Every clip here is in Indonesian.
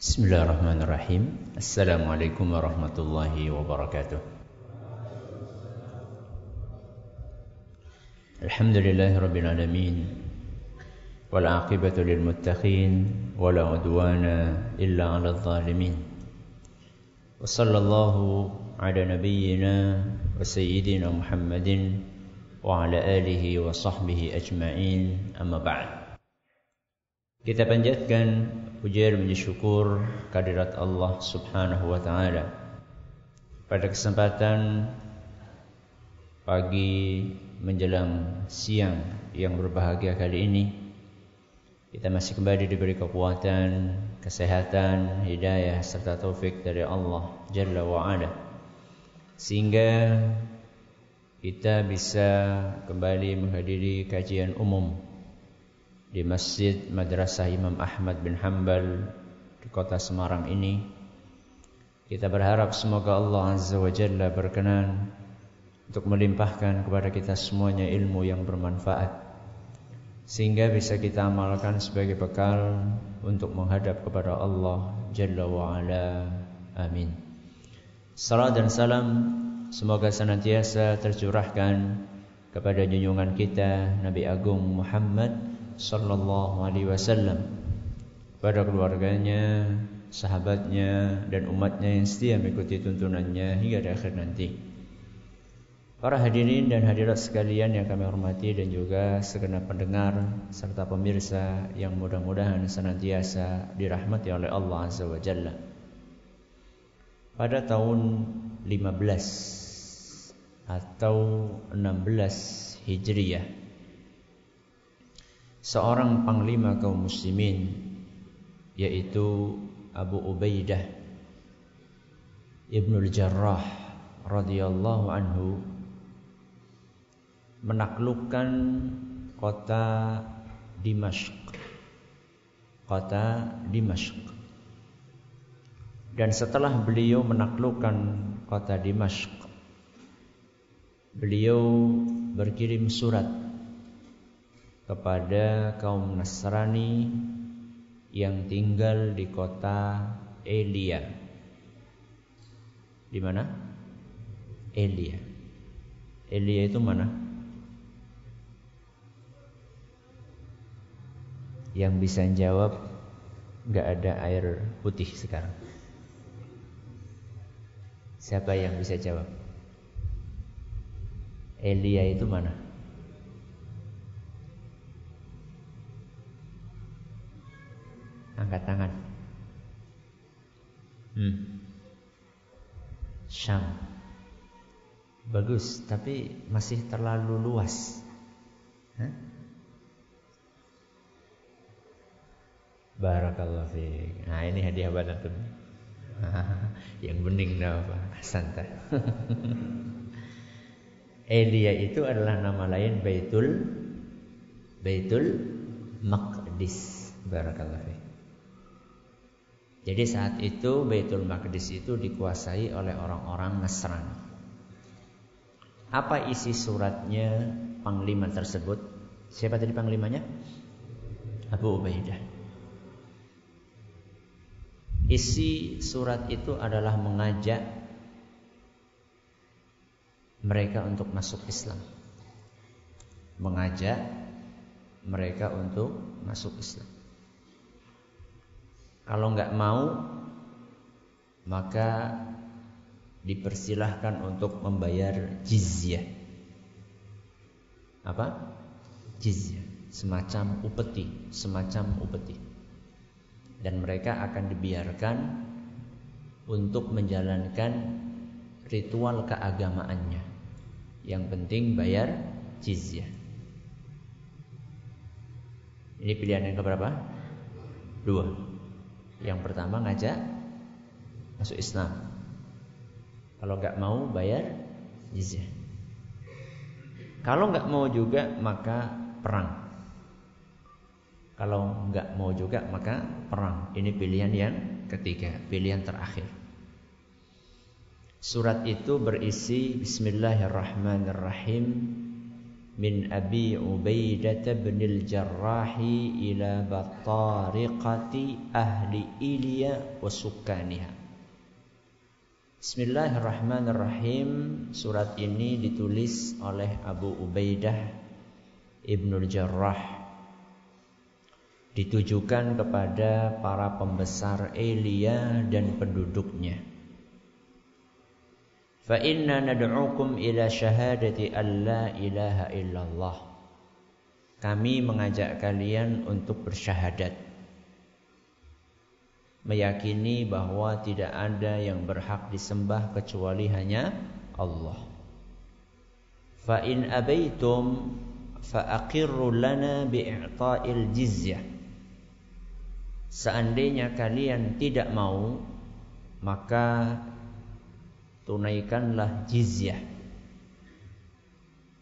Bismillahirrahmanirrahim. Assalamualaikum warahmatullahi wabarakatuh. Alhamdulillahirabbil alamin. Wal 'aqibatu lil muttaqin wala 'udwana illa 'alal zalimin. Wa sallallahu ala nabiyyina wa sayyidina Muhammadin wa ala alihi wa sahbihi ajma'in. Amma ba'd. Kita panjatkan puja dan syukur kehadirat Allah Subhanahu wa taala. Pada kesempatan pagi menjelang siang yang berbahagia kali ini, kita masih kembali diberi kekuatan, kesehatan, hidayah serta taufik dari Allah Jalla wa Ala, sehingga kita bisa kembali menghadiri kajian umum di Masjid Madrasah Imam Ahmad bin Hanbal di kota Semarang ini. Kita berharap semoga Allah Azza wa Jalla berkenan untuk melimpahkan kepada kita semuanya ilmu yang bermanfaat, sehingga bisa kita amalkan sebagai bekal untuk menghadap kepada Allah Jalla wa Ala. Amin. Salam dan salam semoga senantiasa tercurahkan kepada junjungan kita Nabi Agung Muhammad sallallahu alaihi wasallam, pada keluarganya, sahabatnya, dan umatnya yang setia mengikuti tuntunannya hingga di akhir nanti. Para hadirin dan hadirat sekalian yang kami hormati, dan juga segenap pendengar serta pemirsa yang mudah-mudahan senantiasa dirahmati oleh Allah Azza wa Jalla. Pada tahun 15 atau 16 Hijriyah, seorang panglima kaum muslimin, yaitu Abu Ubaidah Ibnul Jarrah radhiyallahu anhu, menaklukkan kota Dimashq. Dan setelah beliau menaklukkan kota Dimashq, beliau berkirim surat kepada kaum Nasrani yang tinggal di kota Elia. Di mana? Elia. Elia itu mana? Yang bisa jawab, nggak ada air putih sekarang. Siapa yang bisa jawab? Elia itu mana? Angkat tangan. Syam. Bagus, tapi masih terlalu luas. Barakallahu fiik. Nah, ini hadiah buat antum. Yang bening dah apa? Santai. Elia itu adalah nama lain Baitul Maqdis. Barakallahu fiik. Jadi saat itu Baitul Maqdis itu dikuasai oleh orang-orang Nasrani. Apa isi suratnya panglima tersebut? Siapa tadi panglimanya? Abu Ubaidah. Isi surat itu adalah mengajak mereka untuk masuk Islam. Mengajak mereka untuk masuk Islam. Kalau enggak mau, maka dipersilahkan untuk membayar jizyah. Apa? Jizyah, semacam upeti. Dan mereka akan dibiarkan untuk menjalankan ritual keagamaannya. Yang penting bayar jizyah. Ini pilihan yang keberapa? 2. Yang pertama ngajak masuk Islam. Kalau enggak mau bayar jizyah. Kalau enggak mau juga maka perang. Kalau enggak mau juga maka perang. Ini pilihan yang ketiga, pilihan terakhir. Surat itu berisi Bismillahirrahmanirrahim. min Abi Ubaidah bin al-Jarrah ila batariqati ahli Ilya wa sukkaniha. Bismillahirrahmanirrahim. Surat ini ditulis oleh Abu Ubaidah Ibnul Jarrah, ditujukan kepada para pembesar Ilya dan penduduknya. Fa inna nad'ukum ila syahadati an la ilaha illallah. Kami mengajak kalian untuk bersyahadat, meyakini bahwa tidak ada yang berhak disembah kecuali hanya Allah. Fa in abaitum fa aqirru lana bi'ta'il jizyah. Seandainya kalian tidak mau, maka tunaikanlah jizyah.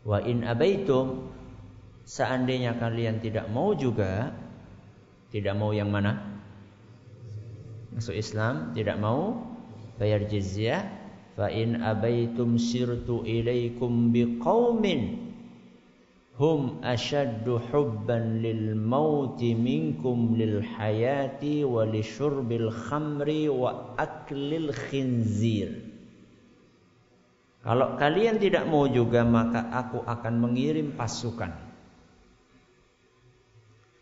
Wa in abaitum, seandainya kalian tidak mau juga, tidak mau yang mana? Masuk Islam, tidak mau bayar jizyah. Fa in abaitum sirtu ilaikum biqaumin hum ashaddu hubban lil mauti minkum lil hayati wa li syurbil khamri wa aklil khinzir. Kalau kalian tidak mau juga, maka aku akan mengirim pasukan.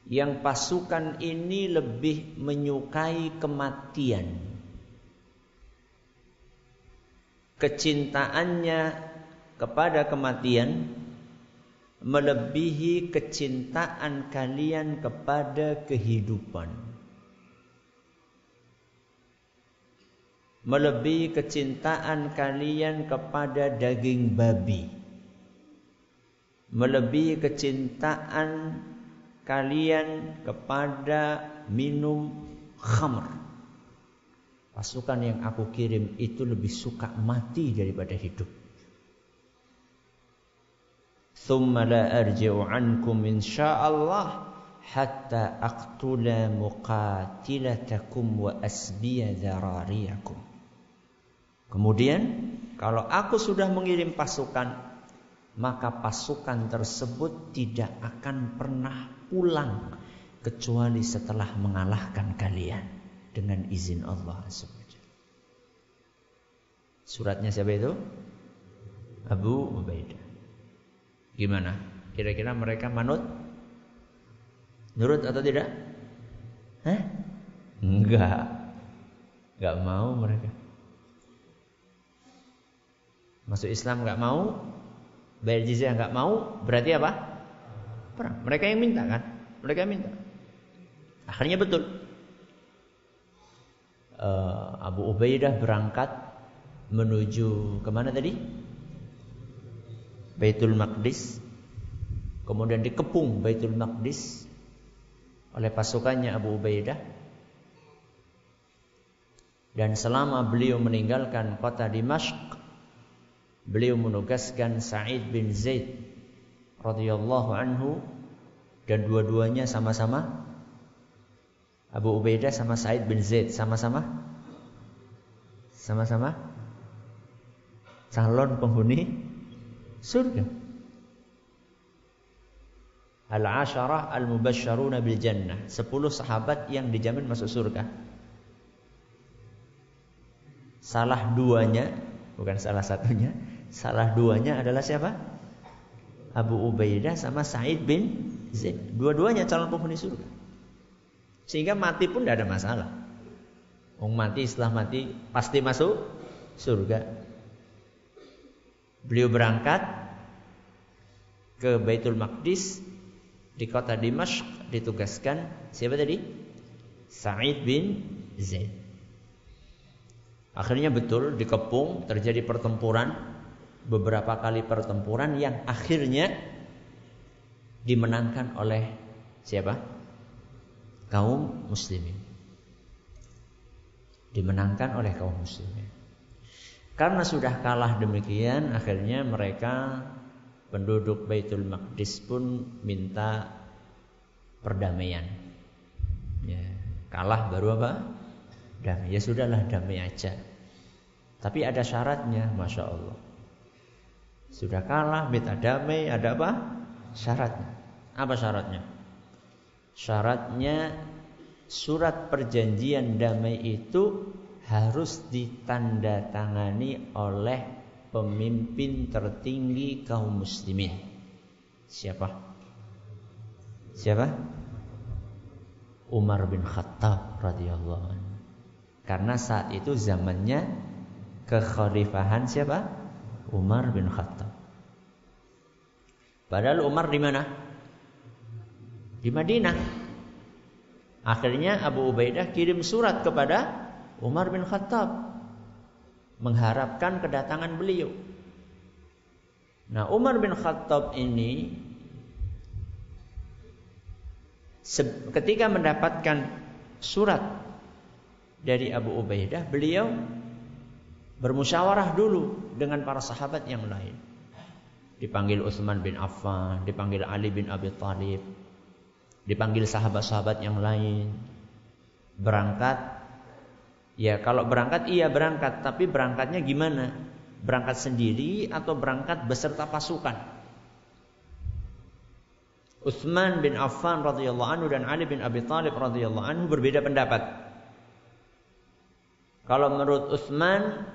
Yang pasukan ini lebih menyukai kematian. Kecintaannya kepada kematian melebihi kecintaan kalian kepada kehidupan, melebihi kecintaan kalian kepada daging babi, melebihi kecintaan kalian kepada minum khamr. Pasukan yang aku kirim itu lebih suka mati daripada hidup. Thumma la arji'u ankum insyaallah hatta aqtula muqatilatakum wa asbiya dzarariyakum. Kemudian kalau aku sudah mengirim pasukan, maka pasukan tersebut tidak akan pernah pulang kecuali setelah mengalahkan kalian dengan izin Allah SWT. Suratnya siapa itu? Abu Ubaidah. Gimana? Kira-kira mereka manut? Nurut atau tidak? Enggak mau mereka. Masuk Islam enggak mau, bayar jizyah enggak mau, berarti apa? Perang. Mereka yang minta kan? Mereka yang minta. Akhirnya betul. Abu Ubaidah berangkat menuju kemana tadi? Baitul Maqdis. Kemudian dikepung Baitul Maqdis oleh pasukannya Abu Ubaidah. Dan selama beliau meninggalkan kota Dimashq, beliau menugaskan Sa'id bin Zaid radhiyallahu anhu, dan dua-duanya sama-sama, Abu Ubaidah sama Sa'id bin Zaid sama-sama calon penghuni surga. Al-Asharah al-Mubasysyaruna bil Jannah, 10 sahabat yang dijamin masuk surga. Salah duanya, bukan salah satunya, salah duanya adalah siapa? Abu Ubaidah sama Sa'id bin Zaid. Dua-duanya calon penghuni surga. Sehingga mati pun tidak ada masalah. Mati setelah mati pasti masuk surga. Beliau berangkat ke Baitul Maqdis. Di kota Dimashq ditugaskan siapa tadi? Sa'id bin Zaid. Akhirnya betul dikepung, terjadi pertempuran, beberapa kali pertempuran yang akhirnya dimenangkan oleh siapa? Kaum muslimin. Dimenangkan oleh kaum muslimin. Karena sudah kalah demikian, akhirnya mereka penduduk Baitul Maqdis pun minta perdamaian. Ya, kalah baru apa? Damai. Ya sudahlah, damai aja. Tapi ada syaratnya, Masya Allah. Sudah kalah, minta damai, ada apa? Syaratnya. Apa syaratnya? Syaratnya surat perjanjian damai itu harus ditandatangani oleh pemimpin tertinggi kaum muslimin. Siapa? Umar bin Khattab radhiyallahu anhu. Karena saat itu zamannya kekhalifahan siapa? Umar bin Khattab. Padahal Umar di mana? Di Madinah. Akhirnya Abu Ubaidah kirim surat kepada Umar bin Khattab mengharapkan kedatangan beliau. Nah, Umar bin Khattab ini ketika mendapatkan surat dari Abu Ubaidah, beliau bermusyawarah dulu dengan para sahabat yang lain. Dipanggil Utsman bin Affan, dipanggil Ali bin Abi Thalib, dipanggil sahabat-sahabat yang lain. Berangkat. Ya, kalau berangkat iya berangkat, tapi berangkatnya gimana? Berangkat sendiri atau berangkat beserta pasukan? Utsman bin Affan radhiyallahu anhu dan Ali bin Abi Thalib radhiyallahu anhu berbeda pendapat. Kalau menurut Utsman,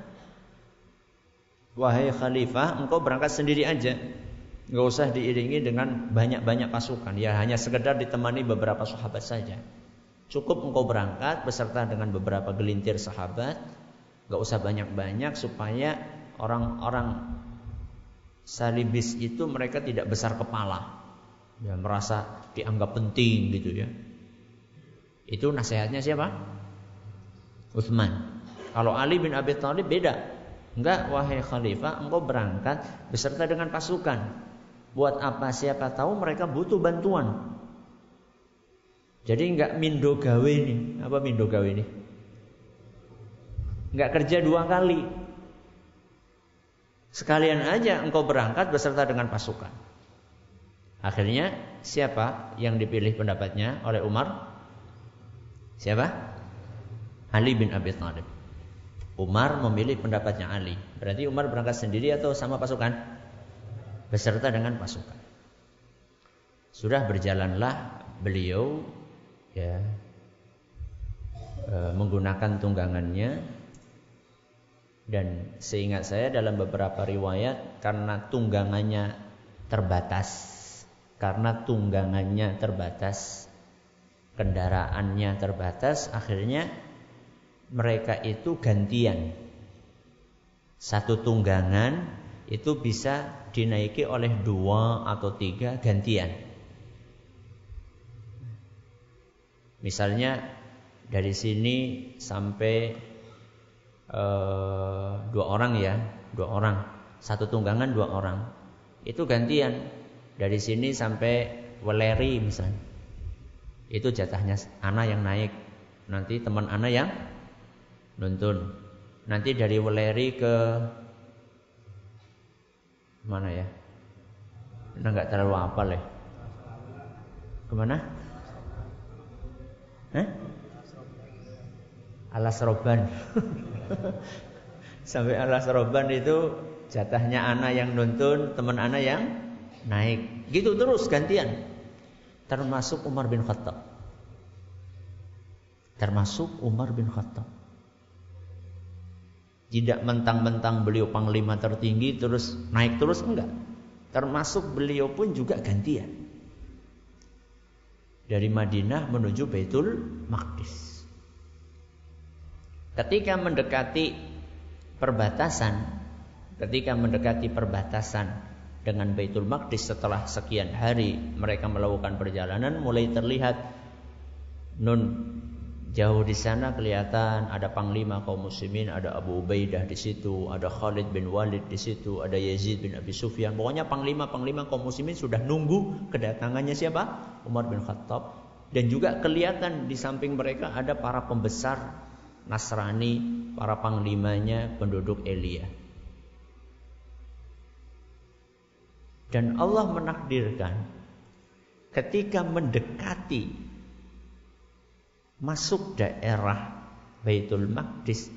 wahai khalifah, engkau berangkat sendiri aja. Enggak usah diiringi dengan banyak-banyak pasukan. Ya, hanya sekedar ditemani beberapa sahabat saja. Cukup engkau berangkat beserta dengan beberapa gelintir sahabat. Enggak usah banyak-banyak supaya orang-orang salibis itu mereka tidak besar kepala. Ya, merasa dianggap penting gitu ya. Itu nasihatnya siapa? Utsman. Kalau Ali bin Abi Thalib beda. Enggak, wahai khalifah, engkau berangkat beserta dengan pasukan. Buat apa? Siapa tahu mereka butuh bantuan. Jadi enggak mindo gawe ini. Apa mindo gawe ini? Enggak kerja 2 kali. Sekalian aja engkau berangkat beserta dengan pasukan. Akhirnya siapa yang dipilih pendapatnya oleh Umar? Siapa? Ali bin Abi Thalib. Umar memilih pendapatnya Ali. Berarti Umar berangkat sendiri atau sama pasukan? Beserta dengan pasukan. Sudah berjalanlah beliau ya menggunakan tunggangannya, dan seingat saya dalam beberapa riwayat karena tunggangannya terbatas, kendaraannya terbatas, akhirnya mereka itu gantian. Satu tunggangan itu bisa dinaiki oleh 2 atau 3 gantian. Misalnya dari sini sampai 2 orang ya, 2 orang. Satu tunggangan 2 orang. Itu gantian. Dari sini sampai Weleri misalnya. Itu jatahnya ana yang naik. Nanti teman ana yang nuntun. Nanti dari Weleri ke mana ya? Enggak terlalu hafal ya. Kemana? Alasroban. Sampai Alasroban itu jatahnya ana yang nuntun, teman ana yang naik. Gitu terus gantian. Termasuk Umar bin Khattab. Tidak mentang-mentang beliau panglima tertinggi terus naik terus, enggak. Termasuk beliau pun juga gantian. Dari Madinah menuju Baitul Maqdis. Ketika mendekati perbatasan dengan Baitul Maqdis, setelah sekian hari mereka melakukan perjalanan, mulai terlihat jauh di sana kelihatan ada panglima kaum muslimin, ada Abu Ubaidah di situ, ada Khalid bin Walid di situ, ada Yazid bin Abi Sufyan. Pokoknya panglima kaum muslimin sudah nunggu kedatangannya siapa? Umar bin Khattab. Dan juga kelihatan di samping mereka ada para pembesar Nasrani, para panglimanya penduduk Elia. Dan Allah menakdirkan ketika mendekati masuk daerah Baitul Maqdis,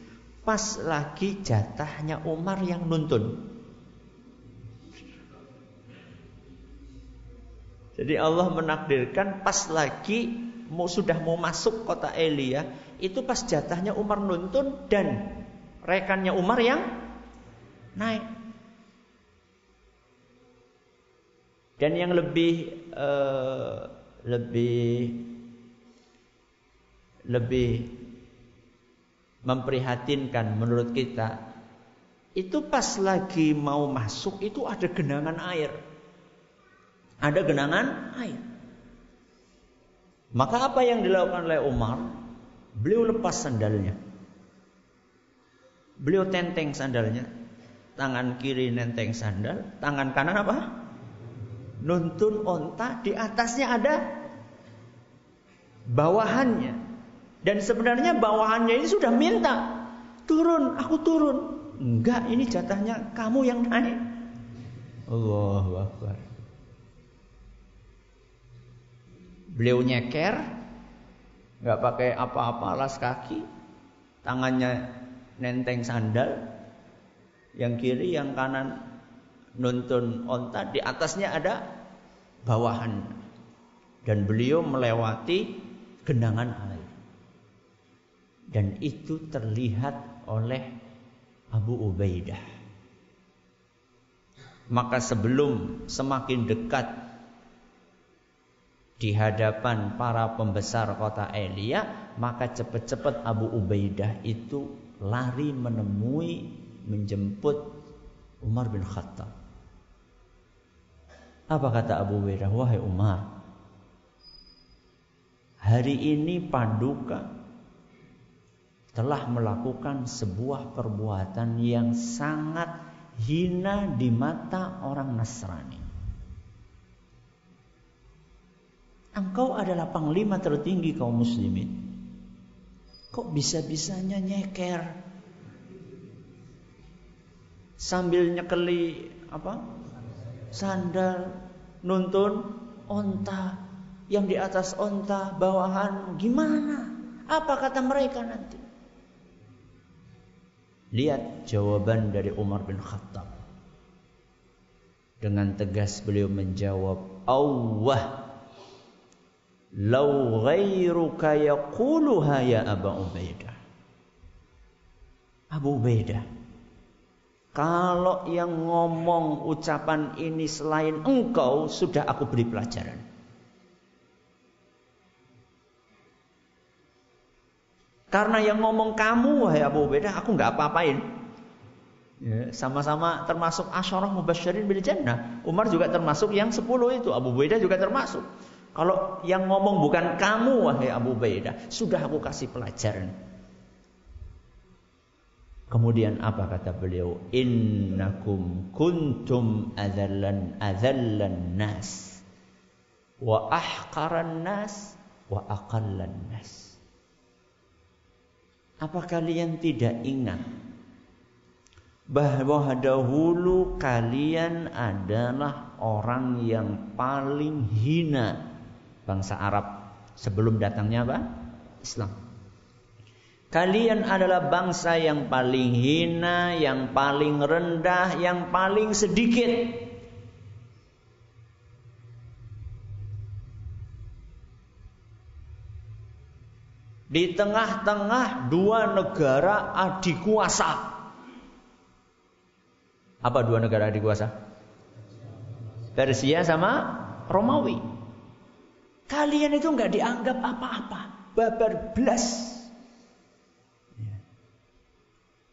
pas lagi jatahnya Umar yang nuntun. Jadi Allah menakdirkan pas lagi sudah mau masuk kota Elia, itu pas jatahnya Umar nuntun dan rekannya Umar yang naik. Dan yang lebih memprihatinkan menurut kita, itu pas lagi mau masuk itu ada genangan air. Ada genangan air. Maka apa yang dilakukan oleh Umar? Beliau lepas sandalnya. Beliau tenteng sandalnya. Tangan kiri nenteng sandal, tangan kanan apa? Nuntun onta, di atasnya ada bawahannya. Dan sebenarnya bawahannya ini sudah minta, turun, aku turun. Enggak, ini jatahnya kamu yang naik. Allahu Akbar. Beliau nyeker, nggak pakai apa-apa, alas kaki, tangannya nenteng sandal, yang kiri, yang kanan nuntun onta, di atasnya ada bawahan, dan beliau melewati genangan air, dan itu terlihat oleh Abu Ubaidah. Maka sebelum semakin dekat di hadapan para pembesar kota Elia, maka cepat-cepat Abu Ubaidah itu lari menemui, menjemput Umar bin Khattab. Apa kata Abu Ubaidah? Wahai Umar, hari ini Paduka telah melakukan sebuah perbuatan yang sangat hina di mata orang Nasrani. Engkau adalah panglima tertinggi kaum muslimin. Kok bisa-bisanya nyeker sambil nyekeli sandal, nuntun onta, yang di atas onta bawahan, gimana? Apa kata mereka nanti? Lihat jawaban dari Umar bin Khattab. Dengan tegas beliau menjawab, "Allah, lau ghairuka yaquluha ya Abu Ubaidah." Abu Ubaidah, kalau yang ngomong ucapan ini selain engkau, sudah aku beri pelajaran. Karena yang ngomong kamu, wahai Abu Ubaidah, aku nggak apa-apain. Ya, sama-sama termasuk asyarah mubasysyirin bil jannah. Umar juga termasuk yang 10 itu. Abu Ubaidah juga termasuk. Kalau yang ngomong bukan kamu, wahai Abu Ubaidah, sudah aku kasih pelajaran. Kemudian apa kata beliau? Innakum kuntum adzallan nas wa ahqaran nas wa aqallan nas. Apa kalian tidak ingat bahwa dahulu kalian adalah orang yang paling hina bangsa Arab sebelum datangnya apa? Islam. Kalian adalah bangsa yang paling hina, yang paling rendah, yang paling sedikit. Di tengah-tengah dua negara adikuasa. Apa dua negara adikuasa? Persia sama Romawi. Kalian itu nggak dianggap apa-apa, babar blas.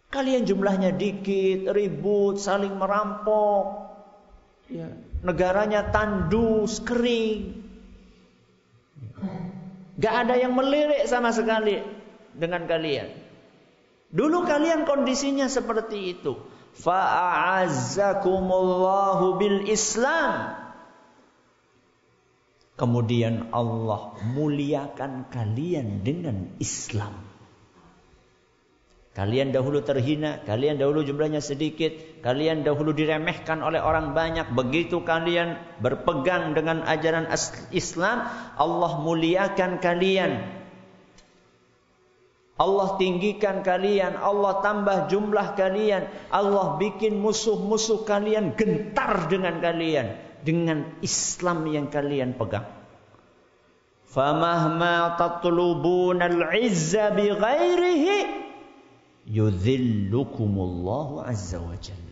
Kalian jumlahnya dikit, ribut, saling merampok, negaranya tandus, kering. Gak ada yang melirik sama sekali dengan kalian. Dulu kalian kondisinya seperti itu. Fa'azzakumullahu bil Islam. Kemudian Allah muliakan kalian dengan Islam. Kalian dahulu terhina, kalian dahulu jumlahnya sedikit, kalian dahulu diremehkan oleh orang banyak. Begitu kalian berpegang dengan ajaran Islam, Allah muliakan kalian. Allah tinggikan kalian, Allah tambah jumlah kalian, Allah bikin musuh-musuh kalian gentar dengan kalian. dengan Islam yang kalian pegang. Famahma tatlubuna al-'izza bighairihi yudhillukumullahu azza wa jalla.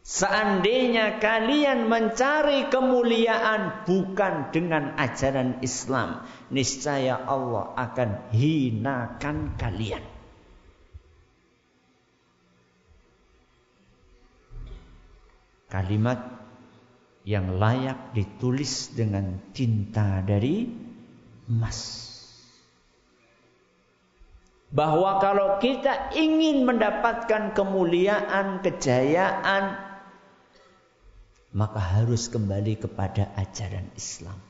Seandainya kalian mencari kemuliaan bukan dengan ajaran Islam, niscaya Allah akan hinakan kalian. Kalimat yang layak ditulis dengan tinta dari emas. Bahwa kalau kita ingin mendapatkan kemuliaan, kejayaan, maka harus kembali kepada ajaran Islam.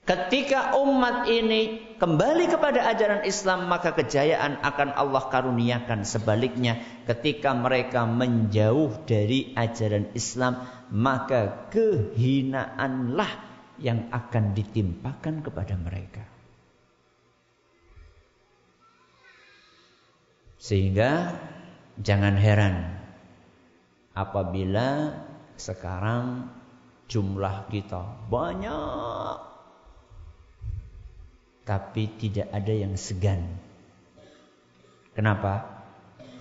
Ketika umat ini kembali kepada ajaran Islam, maka kejayaan akan Allah karuniakan. Sebaliknya, ketika mereka menjauh dari ajaran Islam, maka kehinaanlah yang akan ditimpakan kepada mereka. Sehingga jangan heran apabila sekarang jumlah kita banyak, tapi tidak ada yang segan. Kenapa?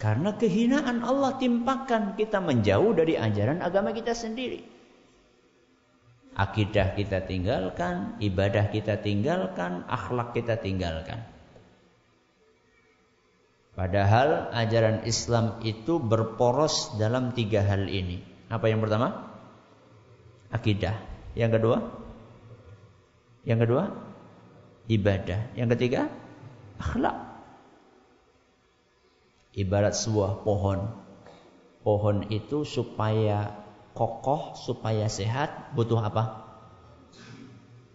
Karena kehinaan Allah timpakan, kita menjauh dari ajaran agama kita sendiri. Akidah kita tinggalkan, ibadah kita tinggalkan, akhlak kita tinggalkan. Padahal ajaran Islam itu berporos dalam 3 hal ini. Apa yang pertama? Akidah. Yang kedua? Ibadah. Yang ketiga? Akhlak. Ibarat sebuah pohon. Pohon itu supaya kokoh, supaya sehat, butuh apa?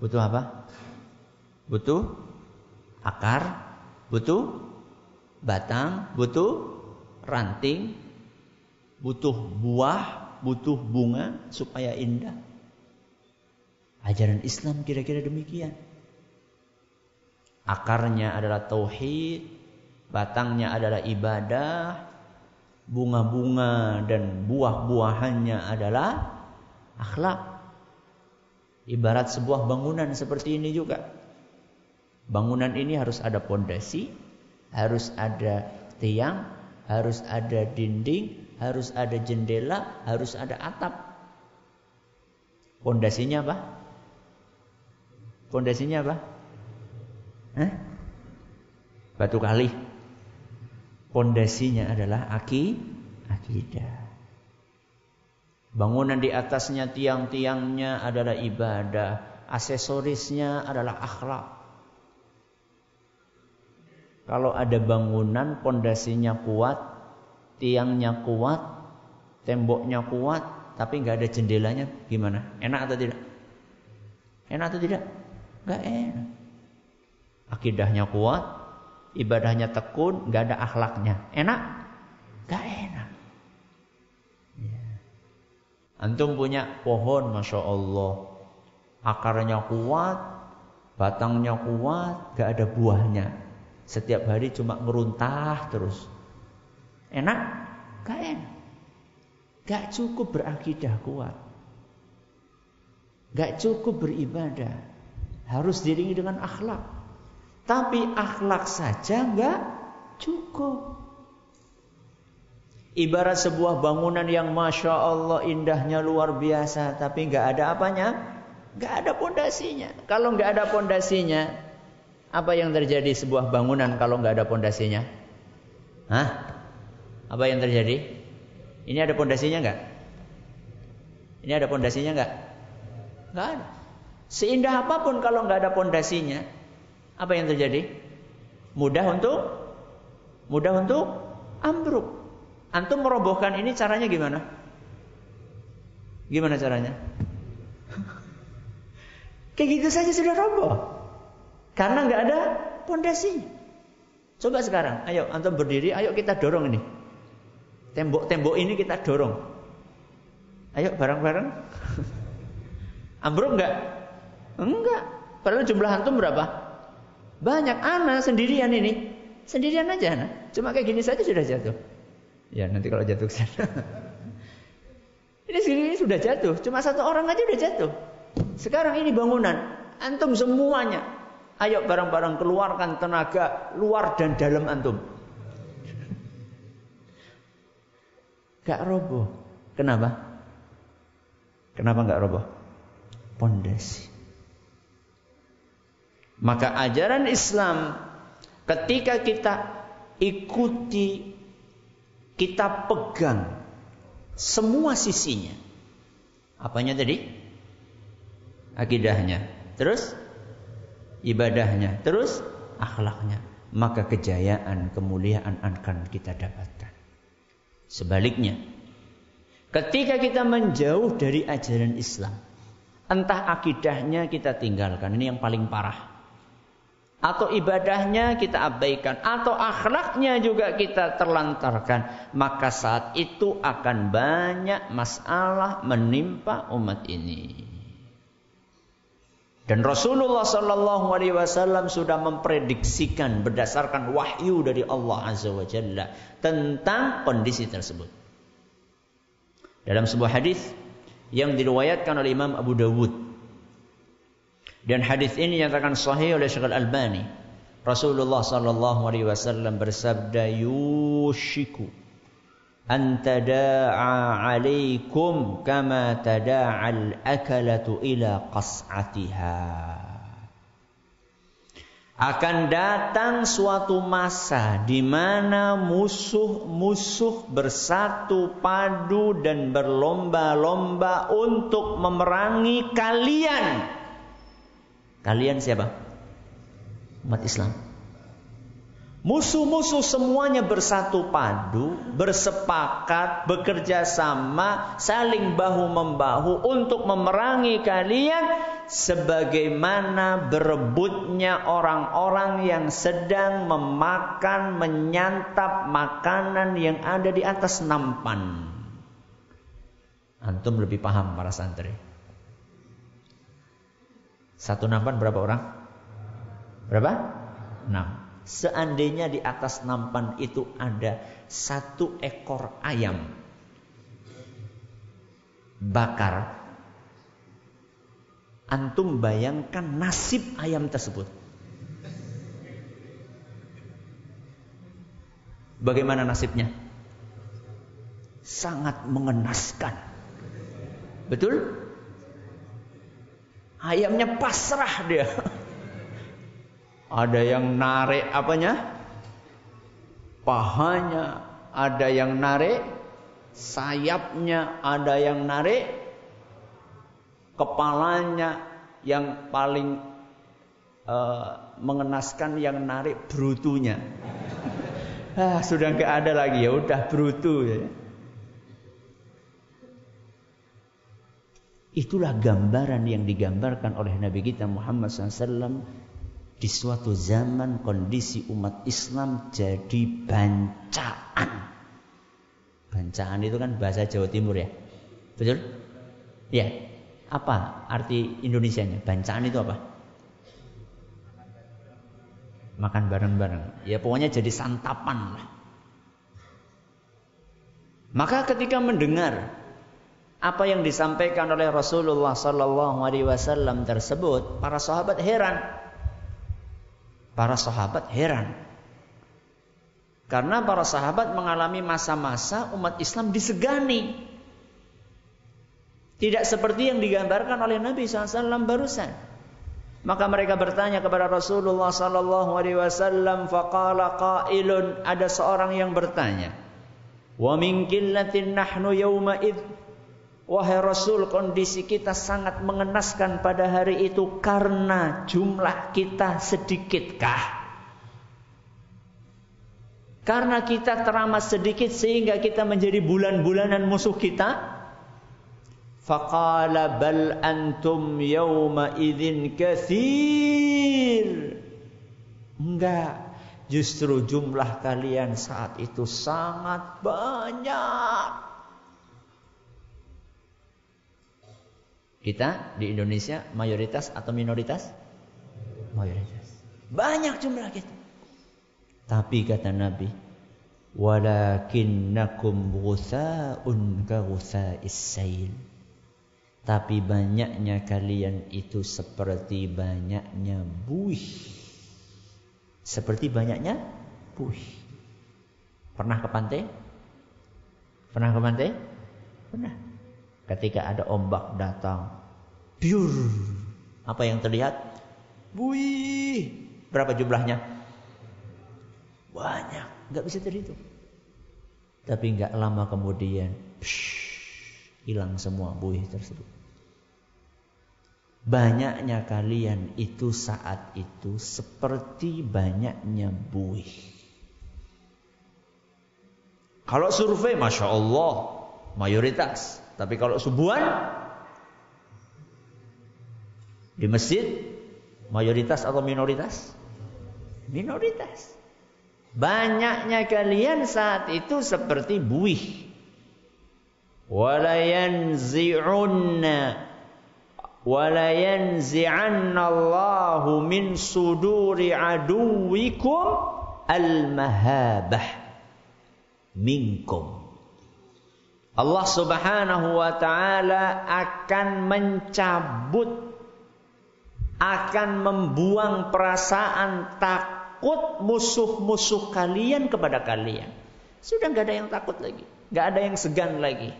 Butuh akar, butuh batang, butuh ranting, butuh buah, butuh bunga supaya indah. Ajaran Islam kira-kira demikian. Akarnya adalah tauhid, batangnya adalah ibadah, bunga-bunga dan buah-buahannya adalah akhlak. Ibarat sebuah bangunan seperti ini juga. Bangunan ini harus ada pondasi, harus ada tiang, harus ada dinding, harus ada jendela, harus ada atap. Pondasinya apa? Batu kali. Pondasinya adalah akidah. Bangunan di atasnya, tiang-tiangnya adalah ibadah, aksesorisnya adalah akhlak. Kalau ada bangunan pondasinya kuat, tiangnya kuat, temboknya kuat, tapi nggak ada jendelanya, gimana? Enak atau tidak? Nggak enak. Akidahnya kuat, ibadahnya tekun, nggak ada akhlaknya, enak? Nggak enak. Ya. Antum punya pohon, masya Allah, akarnya kuat, batangnya kuat, nggak ada buahnya. Setiap hari cuma ngeruntah terus. Enak? Gak enak. Gak cukup berakidah kuat. Gak cukup beribadah. Harus diiringi dengan akhlak. Tapi akhlak saja gak cukup. Ibarat sebuah bangunan yang masya Allah indahnya luar biasa, tapi gak ada apanya? Gak ada pondasinya. Kalau gak ada pondasinya, apa yang terjadi sebuah bangunan kalau nggak ada pondasinya? Apa yang terjadi? Ini ada pondasinya nggak? Nggak ada. Seindah apapun kalau nggak ada pondasinya, apa yang terjadi? Mudah untuk ambruk. Antum merobohkan ini caranya gimana? Gimana caranya? Kayak gitu saja sudah roboh. Karena nggak ada pondasinya. Coba sekarang, ayo antum berdiri, ayo kita dorong ini. Tembok-tembok ini kita dorong. Ayo bareng-bareng. Ambruk nggak? Enggak. Padahal jumlah antum berapa? Banyak. Ana sendirian ini. Sendirian aja Ana. Cuma kayak gini saja sudah jatuh. Ya nanti kalau jatuh ke sana. Ini Ini sudah jatuh, cuma satu orang aja udah jatuh. Sekarang ini bangunan, antum semuanya, ayo bareng-bareng keluarkan tenaga luar dan dalam antum. Gak roboh. Kenapa? Kenapa gak roboh? Pondasi. Maka ajaran Islam ketika kita ikuti, kita pegang semua sisinya. Apanya tadi? Akidahnya. Terus ibadahnya. Terus akhlaknya. Maka kejayaan, kemuliaan akan kita dapatkan. Sebaliknya, ketika kita menjauh dari ajaran Islam, entah akidahnya kita tinggalkan, ini yang paling parah. Atau ibadahnya kita abaikan, atau akhlaknya juga kita terlantarkan, maka saat itu akan banyak masalah menimpa umat ini. Dan Rasulullah SAW sudah memprediksikan berdasarkan wahyu dari Allah Azza wa Jalla tentang kondisi tersebut. Dalam sebuah hadis yang diriwayatkan oleh Imam Abu Dawud, dan hadis ini dinyatakan sahih oleh Syekh Al-Albani. Rasulullah SAW bersabda, "Yushiku an tada'a 'alaikum kama tada'al akalatu ila qas'atiha." Akan datang suatu masa di mana musuh-musuh bersatu padu dan berlomba-lomba untuk memerangi kalian. Kalian siapa? Umat Islam. Musuh-musuh semuanya bersatu padu, bersepakat, bekerja sama, saling bahu-membahu untuk memerangi kalian, sebagaimana berebutnya orang-orang yang sedang memakan, menyantap makanan yang ada di atas nampan. Antum lebih paham para santri. Satu nampan berapa orang? Berapa? 6. Seandainya di atas nampan itu ada 1 ekor ayam bakar, antum bayangkan nasib ayam tersebut. Bagaimana nasibnya? Sangat mengenaskan. Betul? Ayamnya pasrah dia. Ada yang narik apanya? Pahanya. Ada yang narik sayapnya. Ada yang narik kepalanya. Yang paling mengenaskan yang narik brutunya. Sudah nggak ada lagi, ya udah brutu ya. Itulah gambaran yang digambarkan oleh Nabi kita Muhammad SAW di suatu zaman kondisi umat Islam jadi bancaan. Bancaan itu kan bahasa Jawa Timur ya, betul? Ya. Apa arti Indonesianya? Bancaan itu apa? Makan bareng-bareng. Ya pokoknya jadi santapan lah. Maka ketika mendengar apa yang disampaikan oleh Rasulullah SAW tersebut, para sahabat heran. Para sahabat heran. Karena para sahabat mengalami masa-masa umat Islam disegani. Tidak seperti yang digambarkan oleh Nabi SAW barusan. Maka mereka bertanya kepada Rasulullah SAW. Faqala qailun, ada seorang yang bertanya, wa min qillatin nahnu yawma idh. Wahai Rasul, kondisi kita sangat mengenaskan pada hari itu karena jumlah kita sedikitkah? Karena kita teramat sedikit sehingga kita menjadi bulan-bulanan musuh kita? Faqala bal antum yawma idzin katsir. Enggak, justru jumlah kalian saat itu sangat banyak. Kita di Indonesia mayoritas atau minoritas? Mayoritas. Banyak jumlah kita. Tapi kata Nabi, walakinnakum ghutha'un ka ghutha'is sail. Tapi banyaknya kalian itu seperti banyaknya buih. Seperti banyaknya buih. Pernah ke pantai? Pernah ke pantai? Pernah. Ketika ada ombak datang, biur. Apa yang terlihat? Buih. Berapa jumlahnya? Banyak. Gak bisa terhitung. Tapi gak lama kemudian hilang semua buih tersebut. Banyaknya kalian itu saat itu seperti banyaknya buih. Kalau survei, Masya Allah, mayoritas. Tapi kalau subuhan di masjid, mayoritas atau minoritas? Minoritas. Banyaknya kalian saat itu seperti buih. Wala yanzi'anna Allahu min suduri aduwikum al-mahabah minkum. Allah Subhanahu wa ta'ala akan mencabut, akan membuang perasaan takut musuh-musuh kalian kepada kalian. Sudah gak ada yang takut lagi, gak ada yang segan lagi.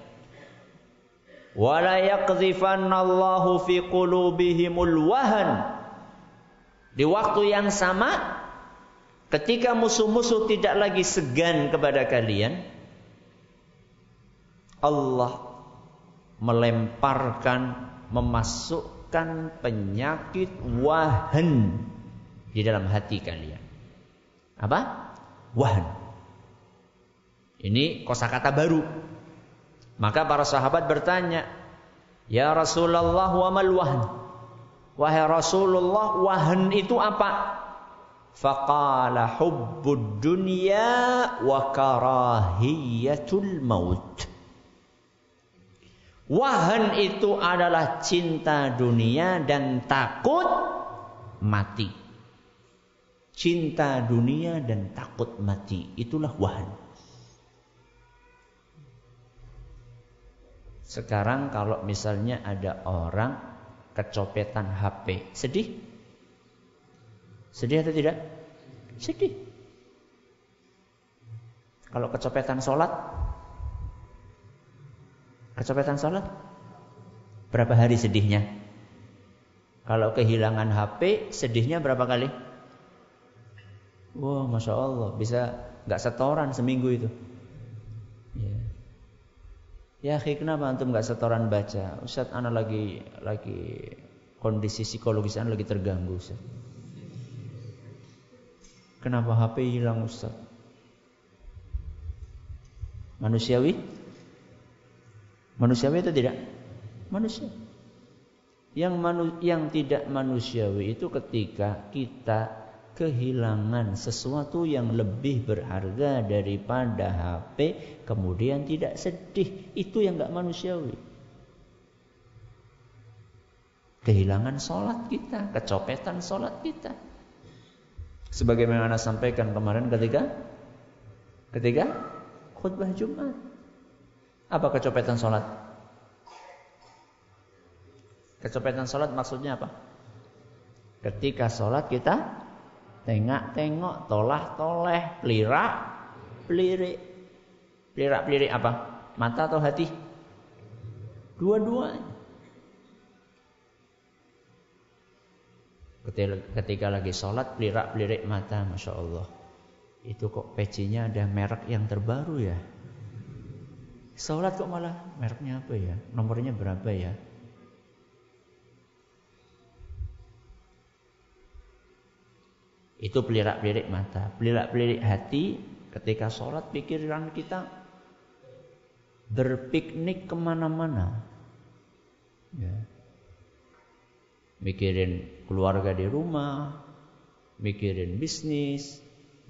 Wala yaqdhifannallahu fi qulubihimul wahan. Di waktu yang sama, ketika musuh-musuh tidak lagi segan kepada kalian, Allah melemparkan, memasukkan penyakit wahan di dalam hati kalian. Apa? Wahan. Ini kosakata baru. Maka para sahabat bertanya, "Ya Rasulullah, wa mal wahn?" Wahai Rasulullah, wahan itu apa? Faqala hubbud dunya wa karahiyatul maut. Wahan itu adalah cinta dunia dan takut mati. Cinta dunia dan takut mati, itulah wahan. Sekarang kalau misalnya ada orang kecopetan HP, sedih? Sedih atau tidak? Sedih. Kalau kecopetan sholat? Kecopetan sholat? Berapa hari sedihnya? Kalau kehilangan HP, sedihnya berapa kali? Wah, Masya Allah, bisa gak setoran seminggu itu. Ya, kenapa antum gak setoran baca? Ustaz, ana lagi kondisi psikologis ana lagi terganggu, Ustaz. Kenapa HP hilang, Ustaz? Manusiawi? Manusiawi atau tidak? Manusia. Yang tidak manusiawi itu ketika kita kehilangan sesuatu yang lebih berharga daripada HP, kemudian tidak sedih. Itu yang gak manusiawi. Kehilangan sholat kita, kecopetan sholat kita. Sebagaimana Anda sampaikan kemarin ketika khutbah Jumat. Apa kecopetan sholat? Kecopetan sholat maksudnya apa? Ketika sholat kita tengok-tengok, tolah-toleh, pelirak-pelirik. Pelirak-pelirik apa? Mata atau hati? Dua-duanya. Ketika lagi sholat, pelirak-pelirik mata, Masya Allah. Itu kok pecinya ada merek yang terbaru ya? Sholat kok malah mereknya apa ya? Nomornya berapa ya? Itu pelirak-pelirik mata. Pelirak-pelirik hati, ketika sholat pikiran kita berpiknik kemana-mana. Ya. Mikirin keluarga di rumah, mikirin bisnis,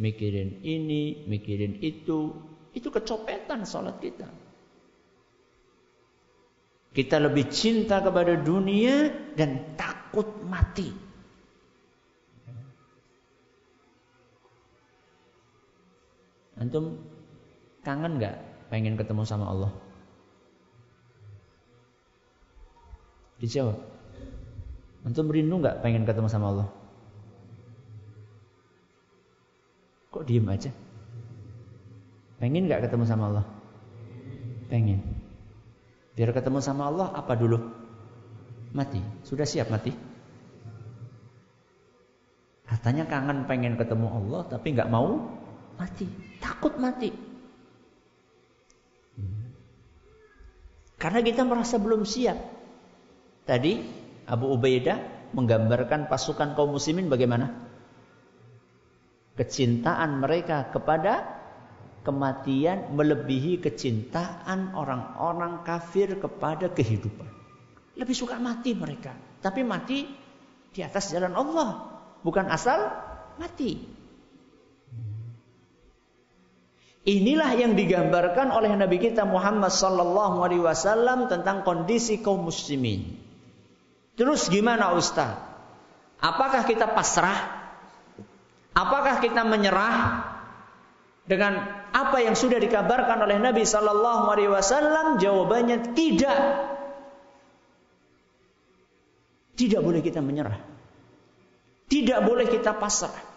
mikirin ini, mikirin itu. Itu kecopetan sholat kita. Kita lebih cinta kepada dunia dan takut mati. Antum kangen nggak pengen ketemu sama Allah? Dijawab. Antum rindu nggak pengen ketemu sama Allah? Kok diem aja? Pengen nggak ketemu sama Allah? Pengen. Biar ketemu sama Allah apa dulu? Mati. Sudah siap mati? Katanya kangen pengen ketemu Allah tapi nggak mau mati. Takut mati. Karena kita merasa belum siap. Tadi Abu Ubaidah menggambarkan pasukan kaum muslimin bagaimana? Kecintaan mereka kepada kematian melebihi kecintaan orang-orang kafir kepada kehidupan. Lebih suka mati mereka. Tapi mati di atas jalan Allah. Bukan asal mati. Inilah yang digambarkan oleh Nabi kita Muhammad SAW tentang kondisi kaum muslimin. Terus gimana Ustaz? Apakah kita pasrah? Apakah kita menyerah dengan apa yang sudah dikabarkan oleh Nabi SAW? Jawabannya tidak. Tidak boleh kita menyerah. Tidak boleh kita pasrah.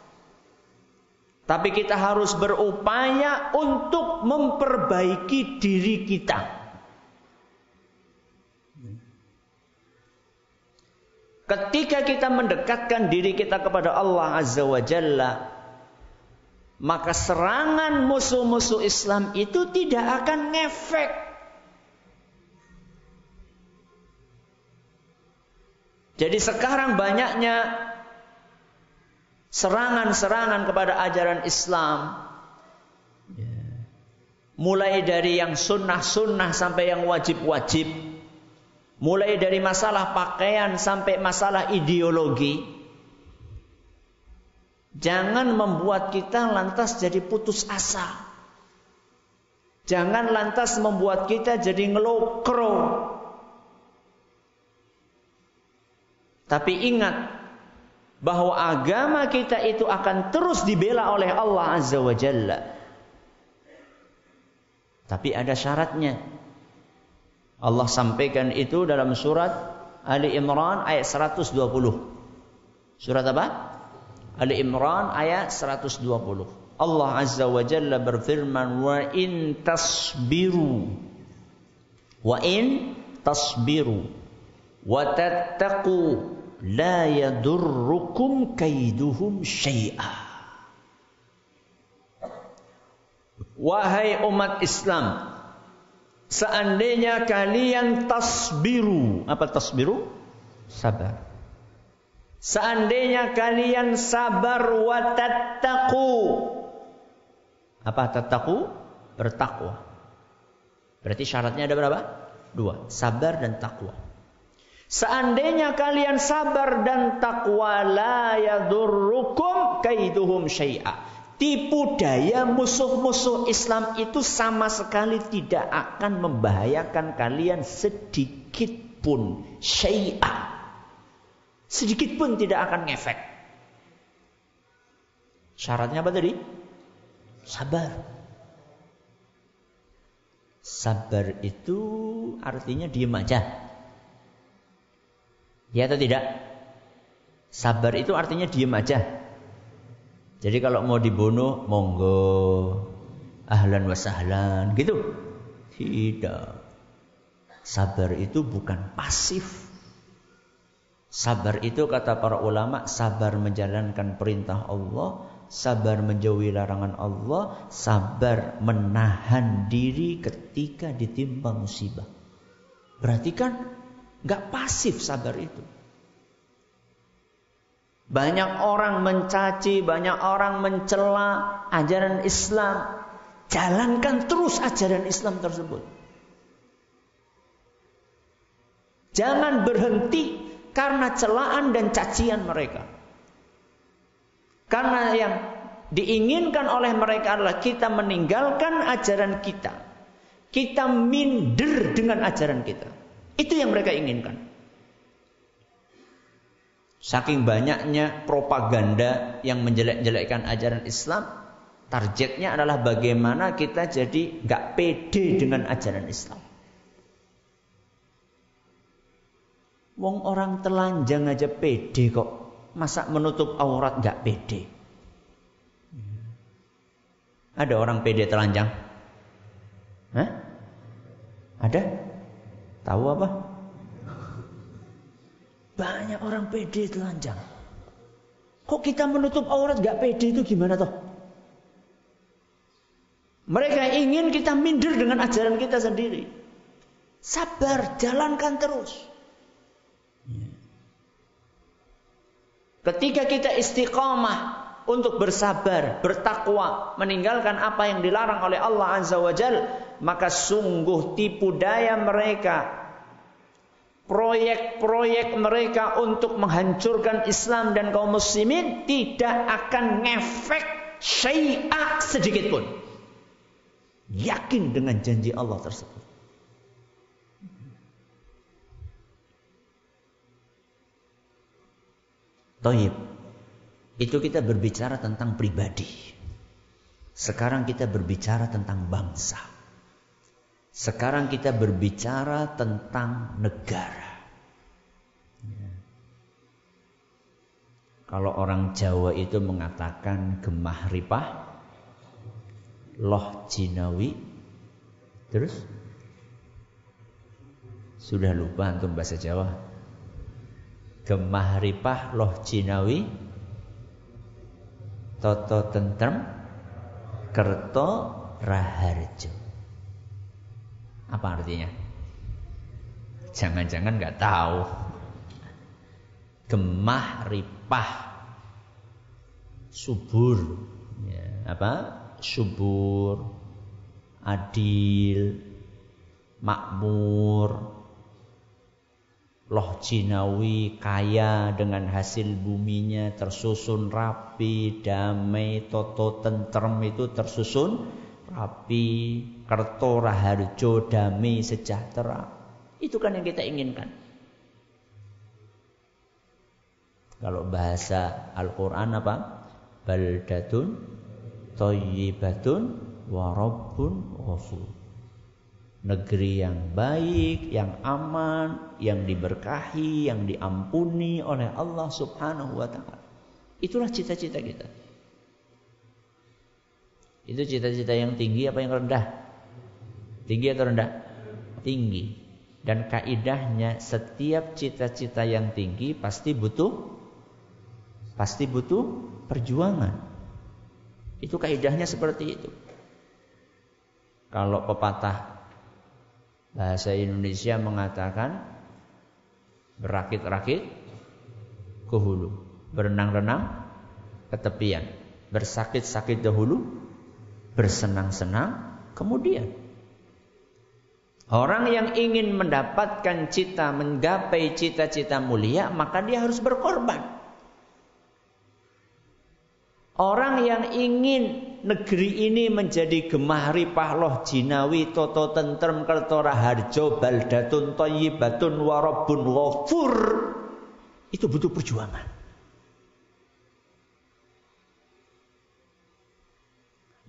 Tapi kita harus berupaya untuk memperbaiki diri kita. Ketika kita mendekatkan diri kita kepada Allah Azza wa Jalla, maka serangan musuh-musuh Islam itu tidak akan ngefek. Jadi sekarang banyaknya serangan-serangan kepada ajaran Islam. Mulai dari yang sunnah-sunnah sampai yang wajib-wajib. Mulai dari masalah pakaian sampai masalah ideologi. Jangan membuat kita lantas jadi putus asa. Jangan lantas membuat kita jadi ngelokro. Tapi ingat bahwa agama kita itu akan terus dibela oleh Allah Azza wa Jalla. Tapi ada syaratnya. Allah sampaikan itu dalam surat Ali Imran ayat 120. Surat apa? Ali Imran ayat 120. Allah Azza wa Jalla berfirman, wa in tasbiru wa tattaqu la yadurrukum kaiduhum syai'a. Wahai umat Islam, seandainya kalian tasbiru. Apa tasbiru? Sabar. Seandainya kalian sabar wa tattaqu. Apa tattaqu? Bertakwa. Berarti syaratnya ada berapa? 2. Sabar dan takwa. Seandainya kalian sabar dan takwa, la yadurrukum kaiduhum syai'a. Tipu daya musuh-musuh Islam itu sama sekali tidak akan membahayakan kalian sedikit pun. Syai'a. Sedikit pun tidak akan ngefek. Syaratnya apa tadi? Sabar. Sabar itu artinya diam aja. Ya atau tidak? Sabar itu artinya diam aja. Jadi kalau mau dibunuh, monggo, ahlan wa sahlan, gitu. Tidak. Sabar itu bukan pasif. Sabar itu kata para ulama, sabar menjalankan perintah Allah, sabar menjauhi larangan Allah, sabar menahan diri ketika ditimpa musibah. Berarti kan gak pasif sabar itu. Banyak orang mencaci, banyak orang mencela ajaran Islam. Jalankan terus ajaran Islam tersebut. Jangan berhenti karena celaan dan cacian mereka. Karena yang diinginkan oleh mereka adalah kita meninggalkan ajaran kita. Kita minder dengan ajaran kita. Itu yang mereka inginkan. Saking banyaknya propaganda yang menjelek-jelekkan ajaran Islam, Targetnya adalah bagaimana kita jadi nggak pede dengan ajaran Islam. Wong orang telanjang aja pede kok. Masa menutup aurat nggak pede? Ada orang pede telanjang? Hah? Ada? Tahu apa? Banyak orang pede telanjang. Kok kita menutup aurat nggak pede itu gimana toh? Mereka ingin kita minder dengan ajaran kita sendiri. Sabar, jalankan terus. Ketika kita istiqamah untuk bersabar, bertakwa, meninggalkan apa yang dilarang oleh Allah Azza wa Jalla, maka sungguh tipu daya mereka, proyek-proyek mereka untuk menghancurkan Islam dan kaum muslimin tidak akan ngefek syai'a sedikit pun. Yakin dengan janji Allah tersebut. Thayyib. Itu kita berbicara tentang pribadi. Sekarang kita berbicara tentang bangsa. Sekarang kita berbicara tentang negara. Kalau orang Jawa itu mengatakan gemah ripah, loh jinawi, terus sudah lupa antum bahasa Jawa. Gemah ripah loh jinawi, toto tentrem, kerto raharjo. Apa artinya? Jangan-jangan nggak tahu. Gemah ripah, subur, ya, apa? Subur, adil, makmur. Loh jinawi, kaya dengan hasil buminya, tersusun rapi, damai, toto tentrem itu tersusun rapi, kerto raharjo, damai, sejahtera. Itu kan yang kita inginkan. Kalau bahasa Al-Quran apa? Baldatun thayyibatun wa rabbun ghafur. Negeri yang baik, yang aman, yang diberkahi, yang diampuni oleh Allah Subhanahu wa ta'ala. Itulah cita-cita kita. Itu cita-cita yang tinggi apa yang rendah? Tinggi atau rendah? Tinggi. Dan kaidahnya setiap cita-cita yang tinggi pasti butuh perjuangan. Itu kaidahnya seperti itu. Kalau pepatah bahasa Indonesia mengatakan berakit-rakit ke hulu, berenang-renang ke tepian, bersakit-sakit dahulu, bersenang-senang kemudian. Orang yang ingin mendapatkan menggapai cita-cita mulia, maka dia harus berkorban. Orang yang ingin negeri ini menjadi gemah ripah loh jinawi, toto tentrem, kerto raharjo, baldatun thayyibatun wa rabbun ghafur, itu butuh perjuangan.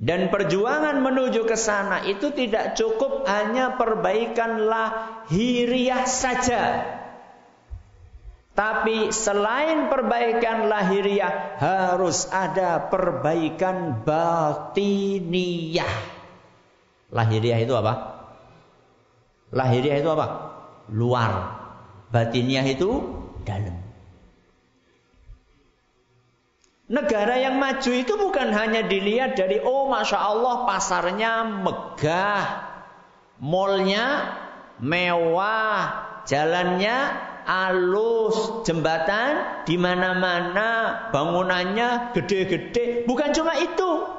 Dan perjuangan menuju ke sana itu tidak cukup hanya perbaikan lahiriah saja. Tapi selain perbaikan lahiriah harus ada perbaikan batiniyah. Lahiriah itu apa? Lahiriah itu apa? Luar. Batiniyah itu dalam. Negara yang maju itu bukan hanya dilihat dari Masya Allah pasarnya megah, mallnya mewah, jalannya alus, jembatan di mana-mana, bangunannya gede-gede. Bukan cuma itu.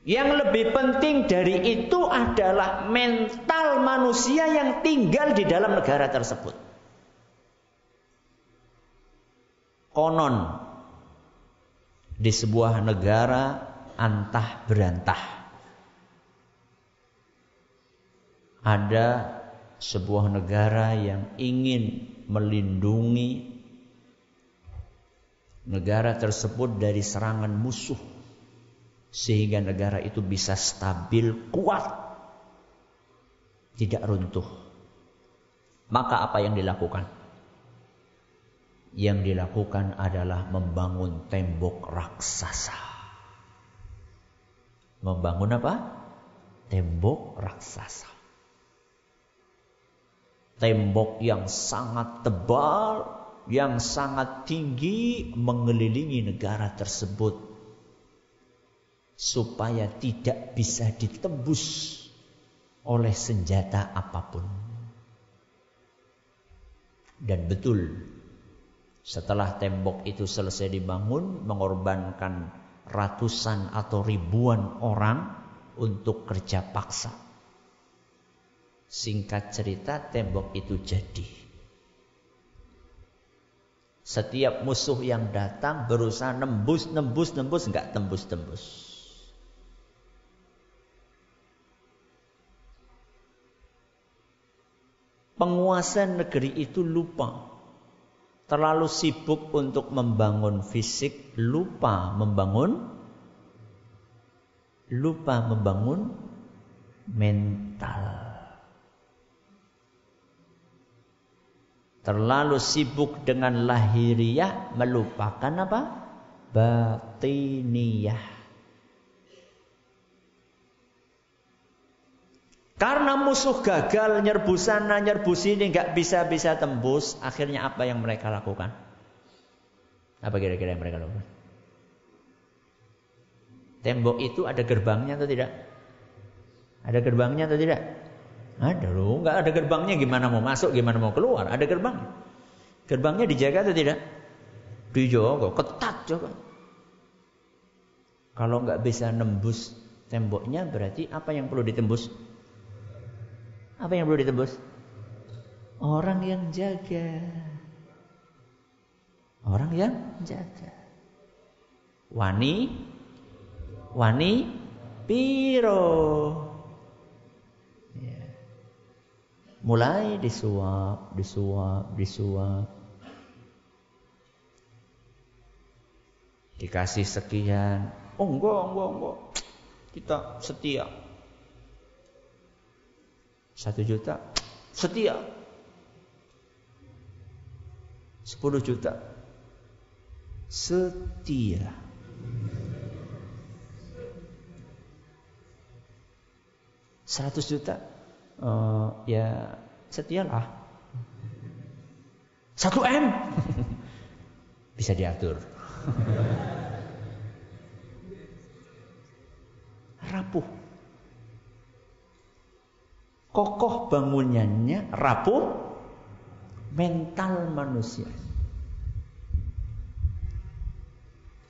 Yang lebih penting dari itu adalah mental manusia yang tinggal di dalam negara tersebut. Konon di sebuah negara antah berantah ada sebuah negara yang ingin melindungi negara tersebut dari serangan musuh, sehingga negara itu bisa stabil, kuat, tidak runtuh. Maka apa yang dilakukan? Yang dilakukan adalah membangun tembok raksasa. Membangun apa? Tembok raksasa. Tembok yang sangat tebal, yang sangat tinggi mengelilingi negara tersebut, supaya tidak bisa ditembus oleh senjata apapun. Dan betul, setelah tembok itu selesai dibangun, mengorbankan ratusan atau ribuan orang untuk kerja paksa. Singkat cerita, tembok itu jadi. Setiap musuh yang datang berusaha nembus, enggak tembus. Penguasa negeri itu lupa, terlalu sibuk untuk membangun fisik, lupa membangun mental. Terlalu sibuk dengan lahiriah, melupakan apa? Batiniyah. Karena musuh gagal nyerbu sana, nyerbu sini, nggak bisa tembus. Akhirnya apa yang mereka lakukan? Apa kira-kira yang mereka lakukan? Tembok itu ada gerbangnya atau tidak? Ada gerbangnya atau tidak? Ada loh, nggak ada gerbangnya gimana mau masuk, gimana mau keluar? Ada gerbang. Gerbangnya dijaga atau tidak? Dijaga, ketat juga. Kalau nggak bisa nembus temboknya, berarti apa yang perlu ditembus? Apa yang perlu ditembus? Orang yang jaga. Orang yang jaga. Wani piro. Ya. Mulai disuap. Dikasih sekian. Oh enggak. Kita setia. 1 juta setia. 10 juta setia. 100 juta ya setialah. 1 M bisa diatur. Rapuh. Kokoh bangunannya, rapuh mental manusia.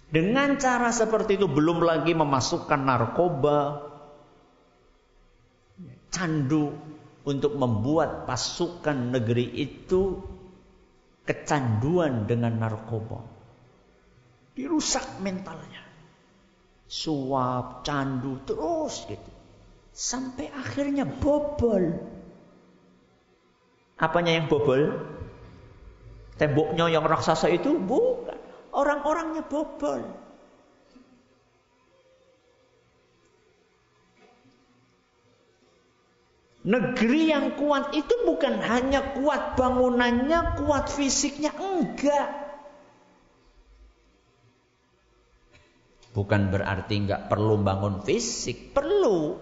Dengan cara seperti itu, belum lagi memasukkan narkoba, candu untuk membuat pasukan negeri itu kecanduan dengan narkoba. Dirusak mentalnya. Suap, candu, terus gitu. Sampai akhirnya bobol. Apanya yang bobol? Temboknya yang raksasa itu? Bukan. Orang-orangnya bobol. Negeri yang kuat itu bukan hanya kuat bangunannya, kuat fisiknya. Enggak. Bukan berarti enggak perlu bangun fisik. Perlu.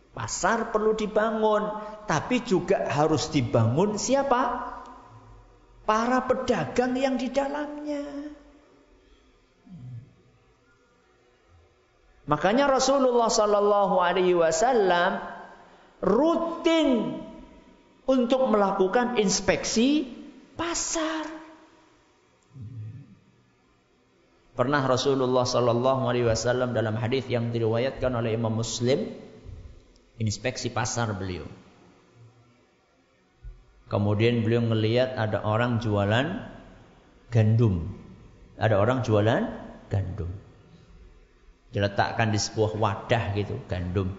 Pasar perlu dibangun, tapi juga harus dibangun siapa? Para pedagang yang di dalamnya. Makanya Rasulullah SAW rutin untuk melakukan inspeksi pasar. Pernah Rasulullah SAW dalam hadis yang diriwayatkan oleh Imam Muslim, inspeksi pasar beliau. Kemudian beliau melihat ada orang jualan gandum. Diletakkan di sebuah wadah gitu, gandum.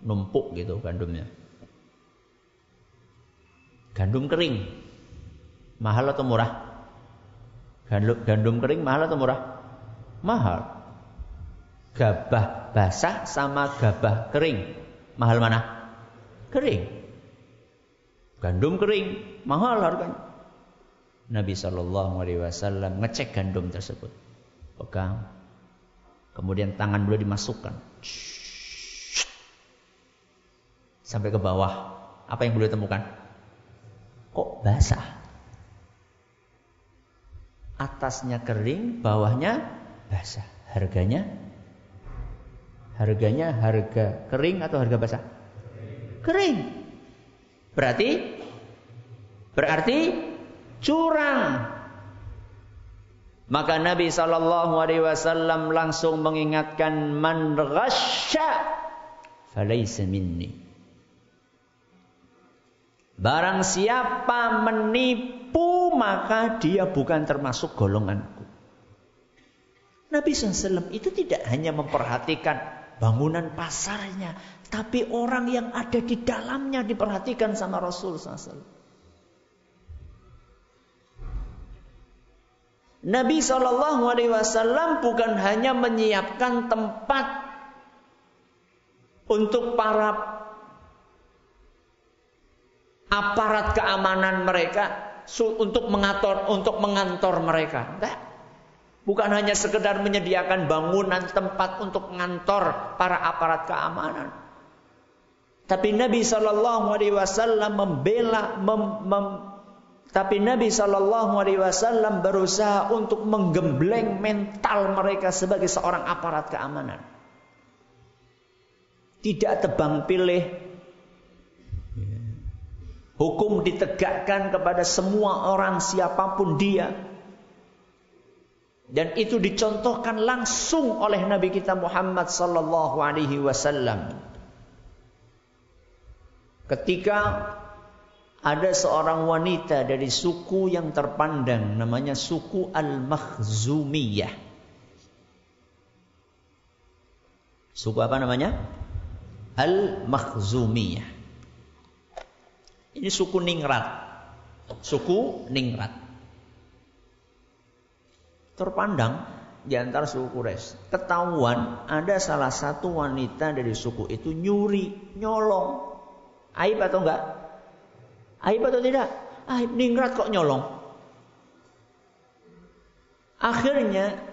Numpuk gitu gandumnya. Gandum kering. Mahal atau murah? Gandum kering mahal atau murah? Mahal. Gabah basah sama gabah kering, mahal mana? Kering. Gandum kering mahal harganya. Nabi SAW ngecek gandum tersebut, pegang, kemudian tangan beliau dimasukkan sampai ke bawah. Apa yang beliau temukan? Kok basah? Atasnya kering, bawahnya basah. Harga kering atau harga basah? Kering. Berarti curang. Maka Nabi SAW langsung mengingatkan, man ghasya falaysa minni. Barang siapa menipu, maka dia bukan termasuk golonganku. Nabi SAW itu tidak hanya memperhatikan bangunan pasarnya, tapi orang yang ada di dalamnya diperhatikan sama Rasul SAW. Nabi SAW bukan hanya menyiapkan tempat untuk para aparat keamanan mereka, untuk mengantor mereka. Enggak. Bukan hanya sekedar menyediakan bangunan tempat untuk mengantor para aparat keamanan. Tapi Nabi SAW Tapi Nabi SAW berusaha untuk menggembleng mental mereka sebagai seorang aparat keamanan. Tidak tebang pilih. Hukum ditegakkan kepada semua orang siapapun dia. Dan itu dicontohkan langsung oleh Nabi kita Muhammad SAW. Ketika ada seorang wanita dari suku yang terpandang, namanya suku Al-Makhzumiyah. Suku apa namanya? Al-Makhzumiyah. Ini suku Ningrat. Suku Ningrat. Terpandang di antara suku Quraisy. Ketahuan ada salah satu wanita dari suku itu nyuri, nyolong. Aib atau enggak? Aib atau tidak? Aib. Ningrat kok nyolong. Akhirnya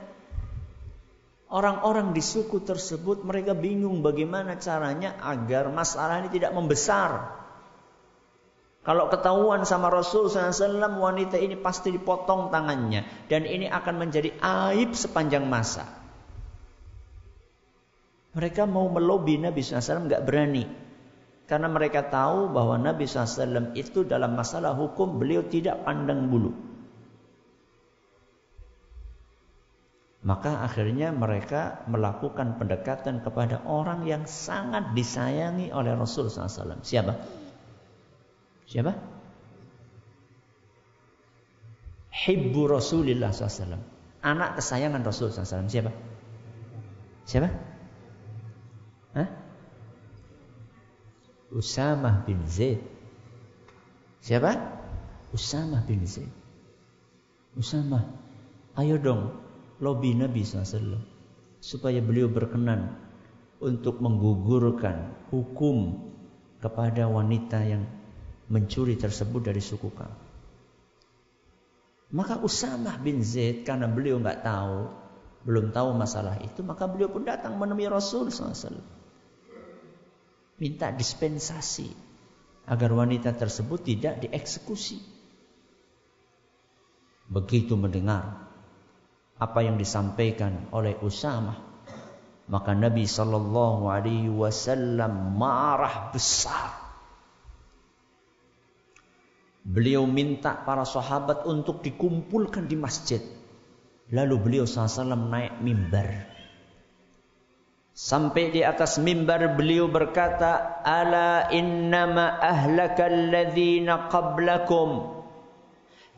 orang-orang di suku tersebut mereka bingung bagaimana caranya agar masalah ini tidak membesar. Kalau ketahuan sama Rasul SAW, wanita ini pasti dipotong tangannya. Dan ini akan menjadi aib sepanjang masa. Mereka mau melobi Nabi SAW, nggak berani. Karena mereka tahu bahwa Nabi SAW itu dalam masalah hukum, beliau tidak pandang bulu. Maka akhirnya mereka melakukan pendekatan kepada orang yang sangat disayangi oleh Rasul SAW. Siapa? Siapa? Hibbu Rasulillah SAW. Anak kesayangan Rasul SAW. Siapa? Siapa? Hah? Usamah bin Zaid. Siapa? Usamah bin Zaid. Usamah, ayo dong lobi Nabi SAW supaya beliau berkenan untuk menggugurkan hukum kepada wanita yang mencuri tersebut dari suku kamu. Maka Usamah bin Zaid, karena beliau belum tahu masalah itu, maka beliau pun datang menemui Rasul SAW, minta dispensasi agar wanita tersebut tidak dieksekusi. Begitu mendengar apa yang disampaikan oleh Usamah, maka Nabi SAW marah besar. Beliau minta para sahabat untuk dikumpulkan di masjid. Lalu beliau SAW naik mimbar. Sampai di atas mimbar beliau berkata, Ala innama ahlakal ladzina qablakum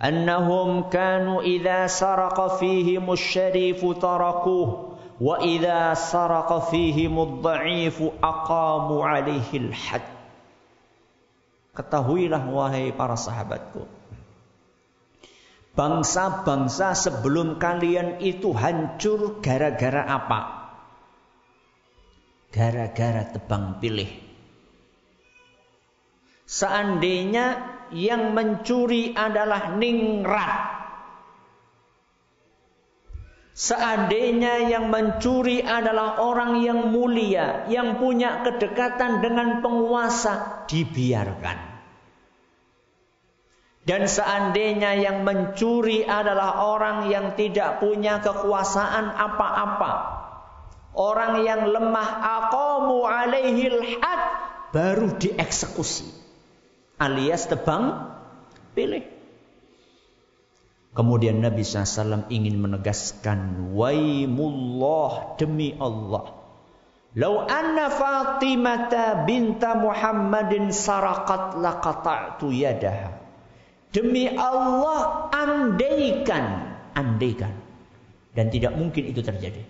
annahum kanu idza saraqa fihimus syarifu tarakuh wa idza saraqa fihimud dha'ifu aqamu alaihil hadd. Ketahuilah wahai para sahabatku, Bangsa-bangsa sebelum kalian itu hancur gara-gara apa? Gara-gara tebang pilih. Seandainya yang mencuri adalah ningrat, seandainya yang mencuri adalah orang yang mulia, yang punya kedekatan dengan penguasa, dibiarkan. Dan seandainya yang mencuri adalah orang yang tidak punya kekuasaan apa-apa, orang yang lemah, aqamu alaihil had, baru dieksekusi, alias tebang pilih. Kemudian Nabi SAW ingin menegaskan, waimullah, demi Allah, lau anna Fatimata binta Muhammadin saraqat laqata'tu yadaha. Demi Allah, andaikan, dan tidak mungkin itu terjadi.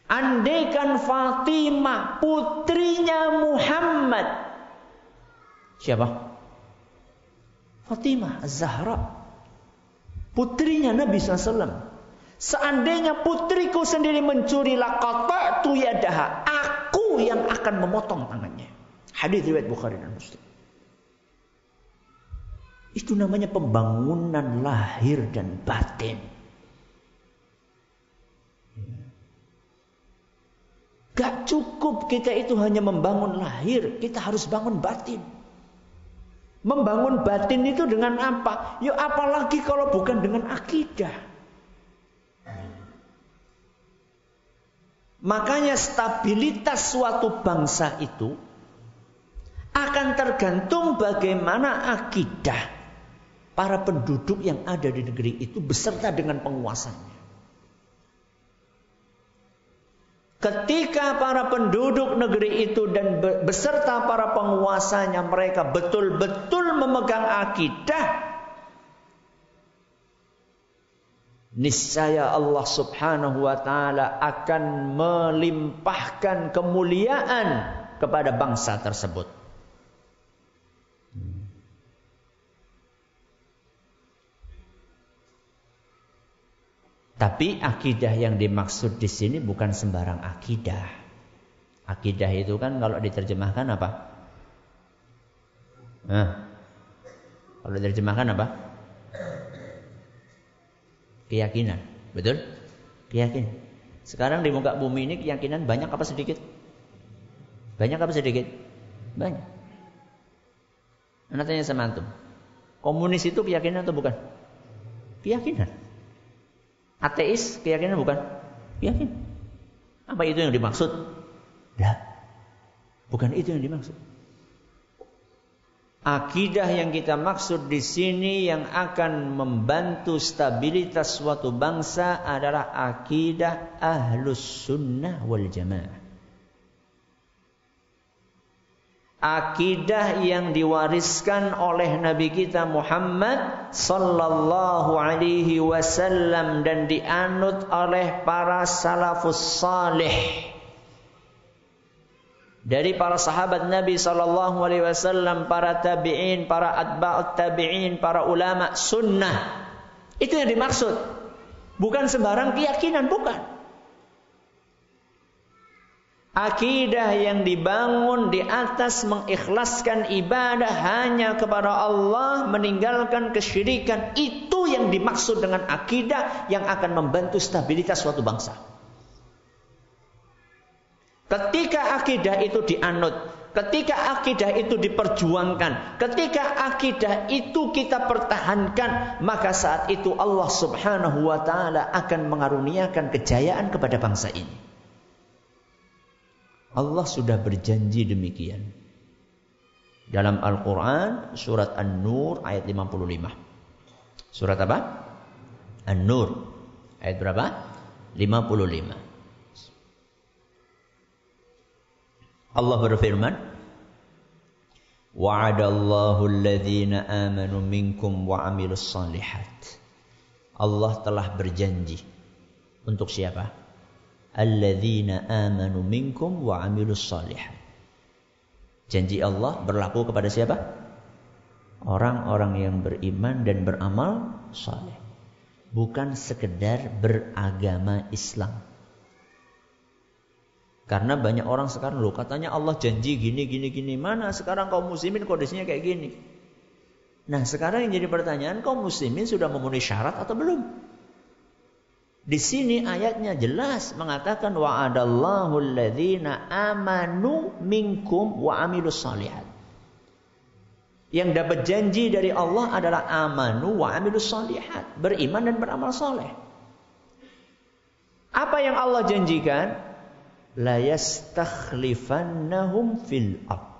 Andaikan Fatimah putrinya Muhammad. Siapa? Fatimah Az-Zahra, putrinya Nabi SAW. Seandainya putriku sendiri mencuri, laqata'tu yadaha, aku yang akan memotong tangannya. Hadis riwayat Bukhari dan Muslim. Itu namanya pembangunan lahir dan batin. Gak cukup kita itu hanya membangun lahir, kita harus bangun batin. Membangun batin itu dengan apa? Ya apalagi kalau bukan dengan akidah. Makanya stabilitas suatu bangsa itu akan tergantung bagaimana akidah para penduduk yang ada di negeri itu beserta dengan penguasanya. Ketika para penduduk negeri itu dan beserta para penguasanya mereka betul-betul memegang akidah, niscaya Allah Subhanahu wa taala akan melimpahkan kemuliaan kepada bangsa tersebut. Tapi akidah yang dimaksud di sini bukan sembarang akidah. Akidah itu kan kalau diterjemahkan apa? Kalau diterjemahkan apa? Keyakinan, betul? Keyakinan. Sekarang di muka bumi ini keyakinan banyak apa sedikit? Banyak apa sedikit? Banyak. Anak tanya sama antum, komunis itu keyakinan atau bukan? Keyakinan. Ateis keyakinan bukan? Keyakinan. Apa itu yang dimaksud? Tidak. Bukan itu yang dimaksud. Akidah yang kita maksud di sini yang akan membantu stabilitas suatu bangsa adalah akidah Ahlus Sunnah wal Jamaah. Akidah yang diwariskan oleh Nabi kita Muhammad sallallahu alaihi wasallam dan dianut oleh para salafus salih. Dari para sahabat Nabi sallallahu alaihi wasallam, para tabi'in, para atba'ut tabi'in, para ulama sunnah. Itu yang dimaksud. Bukan sembarang keyakinan, bukan. Akidah yang dibangun di atas mengikhlaskan ibadah hanya kepada Allah, meninggalkan kesyirikan, itu yang dimaksud dengan akidah yang akan membantu stabilitas suatu bangsa. Ketika akidah itu dianut, ketika akidah itu diperjuangkan, ketika akidah itu kita pertahankan, maka saat itu Allah Subhanahu wa taala akan mengaruniakan kejayaan kepada bangsa ini. Allah sudah berjanji demikian. Dalam Al-Quran, surat An-Nur ayat 55. Surat apa? An-Nur. Ayat berapa? 55. Allah berfirman, wa'adallahu alladhina amanu minkum wa amilus salihat. Allah telah berjanji. Untuk siapa? Alladzina amanu minkum wa amilus salihat. Janji Allah berlaku kepada siapa? Orang-orang yang beriman dan beramal saleh. Bukan sekedar beragama Islam. Karena banyak orang sekarang, loh katanya Allah janji gini. Mana sekarang kaum muslimin kondisinya kayak gini? Nah sekarang yang jadi pertanyaan, kaum muslimin sudah memenuhi syarat atau belum? Di sini ayatnya jelas mengatakan wa'adallahu alladhina amanu minkum wa amilus shalihat. Yang dapat janji dari Allah adalah amanu wa amilus shalihat, beriman dan beramal saleh. Apa yang Allah janjikan? La yastakhlifannahum fil ardh.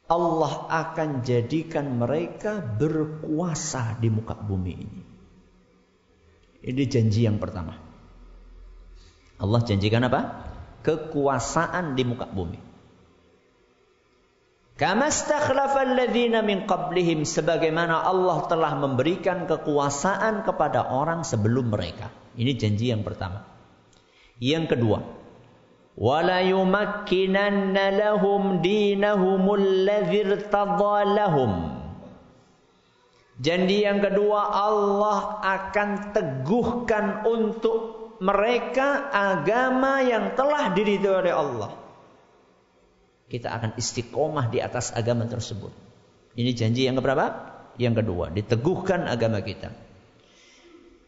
Allah akan jadikan mereka berkuasa di muka bumi ini. Ini janji yang pertama. Allah janjikan apa? Kekuasaan di muka bumi. Kama stakhlafal ladzina min qablihim, sebagaimana Allah telah memberikan kekuasaan kepada orang sebelum mereka. Ini janji yang pertama. Yang kedua, wala yumakkinanna lahum dinahumul ladzi irtadha lahum. Janji yang kedua, Allah akan teguhkan untuk mereka agama yang telah diridhoi oleh Allah. Kita akan istiqomah di atas agama tersebut. Ini janji yang keberapa? Yang kedua, diteguhkan agama kita.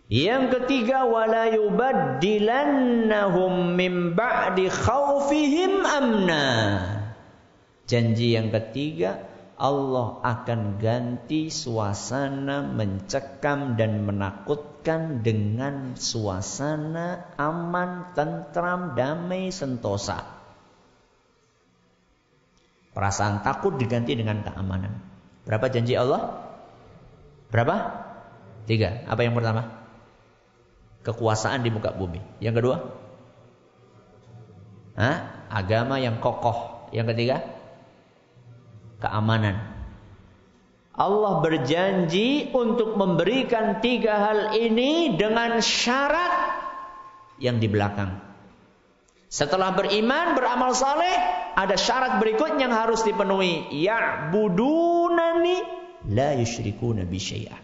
Yang ketiga, wala yubaddilannahum min ba'di khaufihim amna. Janji yang ketiga, Allah akan ganti suasana mencekam dan menakutkan dengan suasana aman, tentram, damai, sentosa. Perasaan takut diganti dengan keamanan. Berapa janji Allah? Berapa? 3. Apa yang pertama? Kekuasaan di muka bumi. Yang kedua? Agama yang kokoh. Yang ketiga? Keamanan. Allah berjanji untuk memberikan 3 hal ini dengan syarat yang di belakang. Setelah beriman, beramal saleh, ada syarat berikutnya yang harus dipenuhi. Ya'budunani la yusyrikuna bi syai'an.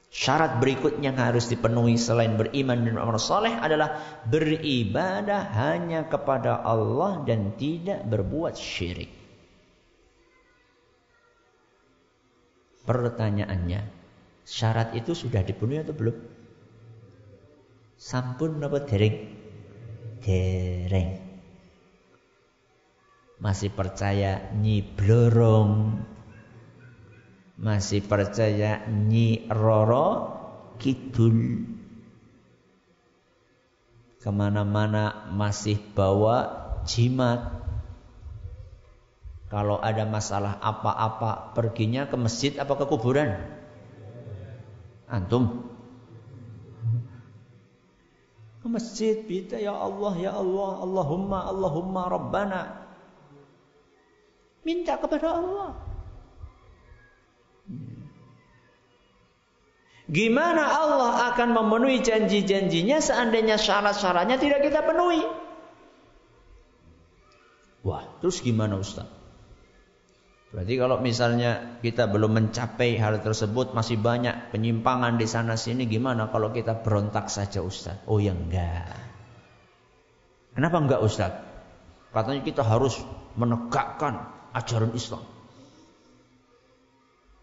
Syarat berikutnya yang harus dipenuhi selain beriman dan beramal saleh adalah beribadah hanya kepada Allah dan tidak berbuat syirik. Pertanyaannya, syarat itu sudah dipenuhi atau belum? Sampun apa dereng? Dereng. Masih percaya Nyi Blorong, masih percaya Nyi Roro Kidul, kemana-mana masih bawa jimat. Kalau ada masalah apa-apa, perginya ke masjid apa ke kuburan? Antum? Ke masjid, kita ya Allah, Allahumma Rabbana. Minta kepada Allah. Gimana Allah akan memenuhi janji-janjinya seandainya syarat-syaratnya tidak kita penuhi? Wah, terus gimana Ustaz? Berarti kalau misalnya kita belum mencapai hal tersebut, masih banyak penyimpangan di sana sini, gimana kalau kita berontak saja Ustaz? Oh ya enggak. Kenapa enggak Ustaz? Katanya kita harus menegakkan ajaran Islam.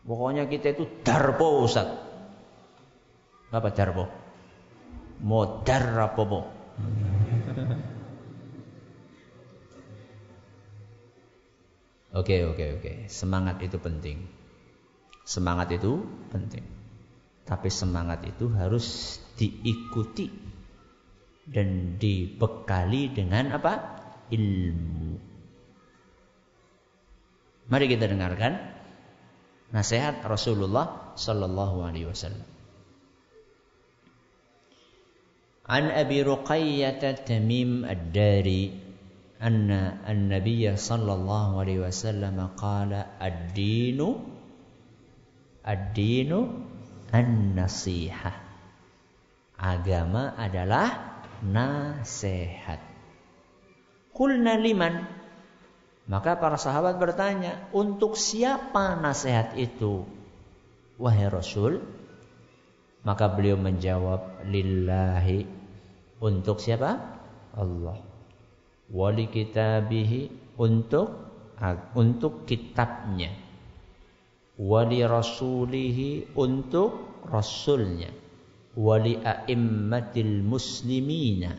Pokoknya kita itu darpo Ustaz. Apa darpo? Modar apa? Oke. Semangat itu penting. Semangat itu penting. Tapi semangat itu harus diikuti dan dibekali dengan apa? Ilmu. Mari kita dengarkan nasihat Rasulullah sallallahu alaihi wasallam. An Abi Ruqayyah Tamim Ad-Dari anna an-nabiy sallallahu alaihi wasallam qala ad-dinu an-nasihah. Agama adalah nasihat. Qulna liman? Maka para sahabat bertanya, untuk siapa nasihat itu? wahai Rasul? Maka beliau menjawab, lillahi, untuk siapa? Allah. Wali kitabihi, untuk kitabnya. Wali rasulihi, untuk rasulnya. Wali a'immatil muslimina,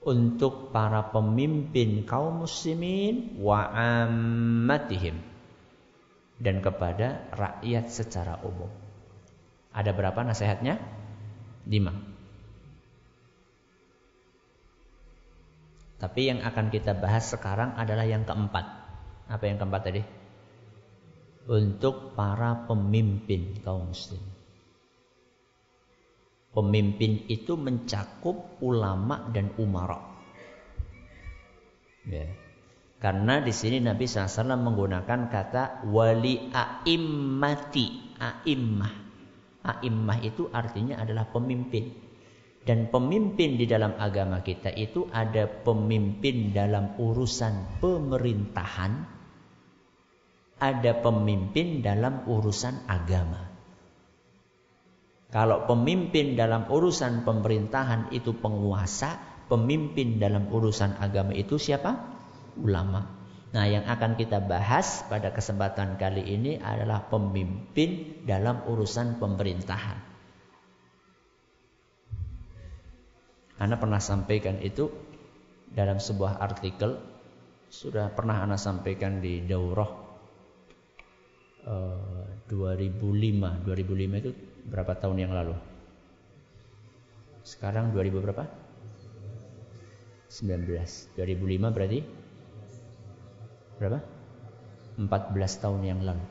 untuk para pemimpin kaum muslimin, wa ammatihim, dan kepada rakyat secara umum. Ada berapa nasihatnya? 5. Tapi yang akan kita bahas sekarang adalah yang keempat. Apa yang keempat tadi? Untuk para pemimpin kaum muslim. Pemimpin itu mencakup ulama dan umara. Ya. Karena di sini Nabi SAW menggunakan kata wali a'immati. A'immah itu artinya adalah pemimpin. Dan pemimpin di dalam agama kita itu ada pemimpin dalam urusan pemerintahan, ada pemimpin dalam urusan agama. Kalau pemimpin dalam urusan pemerintahan itu penguasa, pemimpin dalam urusan agama itu siapa? Ulama. Nah, yang akan kita bahas pada kesempatan kali ini adalah pemimpin dalam urusan pemerintahan. Ana pernah sampaikan itu dalam sebuah artikel, sudah pernah Ana sampaikan di daurah 2005. 2005 itu berapa tahun yang lalu? Sekarang 2000 berapa? 19. 2005 berarti berapa? 14 tahun yang lalu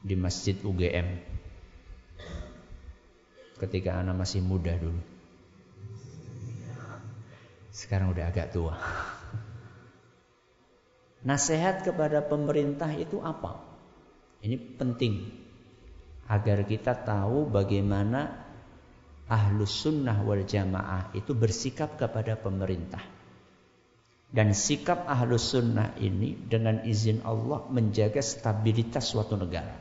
di Masjid UGM, ketika anak masih muda dulu. Sekarang udah agak tua. Nasihat kepada pemerintah itu apa? Ini penting agar kita tahu bagaimana Ahlus Sunnah wal Jamaah itu bersikap kepada pemerintah. Dan sikap Ahlus Sunnah ini dengan izin Allah menjaga stabilitas suatu negara.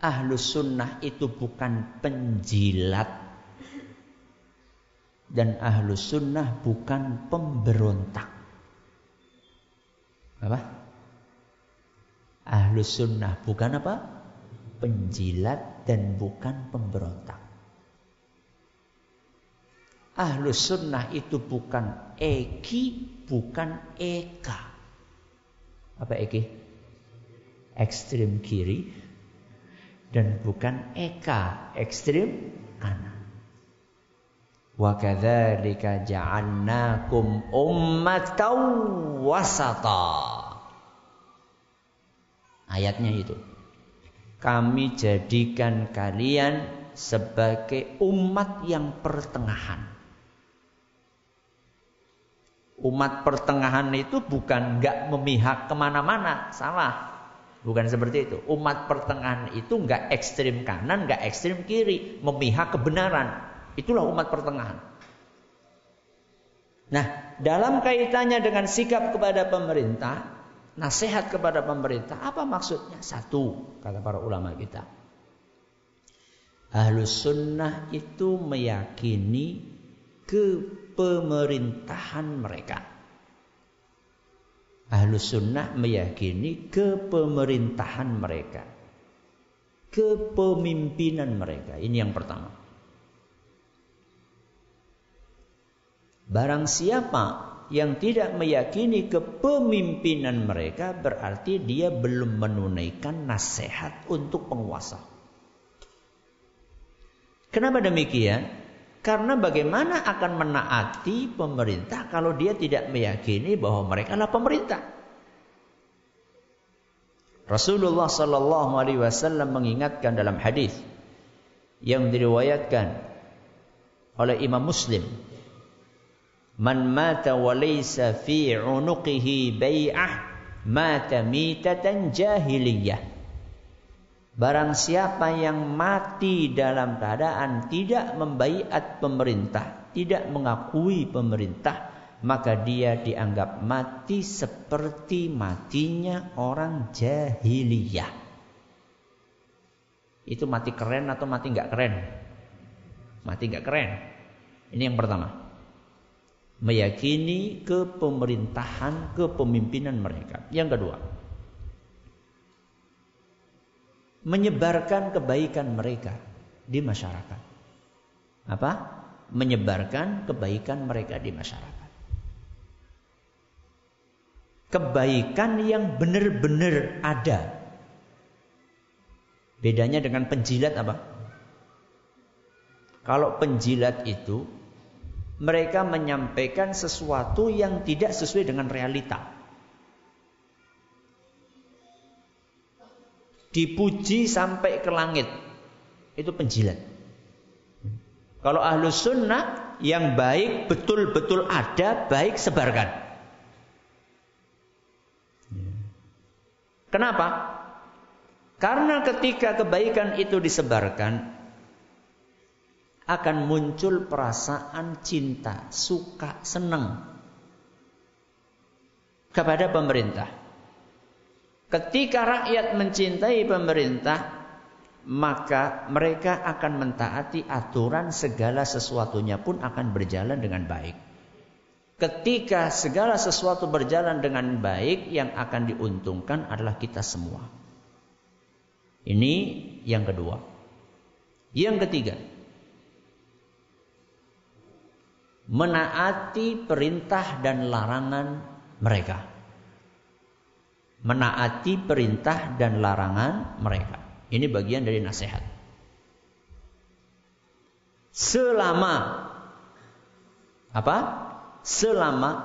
Ahlus Sunnah itu bukan penjilat, dan Ahlus Sunnah bukan pemberontak. Apa? Ahlus Sunnah bukan apa? Penjilat dan bukan pemberontak. Ahlus Sunnah itu bukan eki, bukan eka. Apa eki? Ekstrem kiri. Dan bukan eka, ekstrem kanan. Wa kadzalika ja'alnakum ummatan wasata. Ayatnya itu. Kami jadikan kalian sebagai umat yang pertengahan. Umat pertengahan itu bukan enggak memihak kemana-mana, salah. Bukan seperti itu. Umat pertengahan itu enggak ekstrem kanan, enggak ekstrem kiri, memihak kebenaran. Itulah umat pertengahan. Nah, dalam kaitannya dengan sikap kepada pemerintah, nasihat kepada pemerintah, apa maksudnya? 1, kata para ulama kita. Ahlus Sunnah itu meyakini kepemerintahan mereka. Ahlus Sunnah meyakini kepemerintahan mereka, kepemimpinan mereka. Ini yang pertama. Barang siapa yang tidak meyakini kepemimpinan mereka, berarti dia belum menunaikan nasihat untuk penguasa. Kenapa demikian? Karena bagaimana akan menaati pemerintah kalau dia tidak meyakini bahwa mereka adalah pemerintah? Rasulullah sallallahu alaihi wasallam mengingatkan dalam hadis yang diriwayatkan oleh Imam Muslim, "Man mata wa laysa fi 'unuqihi bai'ah mata mitatan jahiliyah." Barang siapa yang mati dalam keadaan tidak membaiat pemerintah, tidak mengakui pemerintah, maka dia dianggap mati seperti matinya orang jahiliyah. Itu mati keren atau mati nggak keren? Mati nggak keren. Ini yang pertama. Meyakini kepemerintahan, kepemimpinan mereka. Yang kedua, menyebarkan kebaikan mereka di masyarakat. Apa? Menyebarkan kebaikan mereka di masyarakat. Kebaikan yang benar-benar ada. Bedanya dengan penjilat apa? Kalau penjilat itu mereka menyampaikan sesuatu yang tidak sesuai dengan realita. Dipuji sampai ke langit. Itu penjilat. Kalau ahlus sunnah yang baik betul-betul ada, baik sebarkan. Kenapa? Karena ketika kebaikan itu disebarkan, akan muncul perasaan cinta, suka, senang kepada pemerintah. Ketika rakyat mencintai pemerintah, maka mereka akan mentaati aturan, segala sesuatunya pun akan berjalan dengan baik. Ketika segala sesuatu berjalan dengan baik, yang akan diuntungkan adalah kita semua. Ini yang kedua. Yang ketiga, menaati perintah dan larangan mereka. Menaati perintah dan larangan mereka. Ini bagian dari nasihat. Selama apa? Selama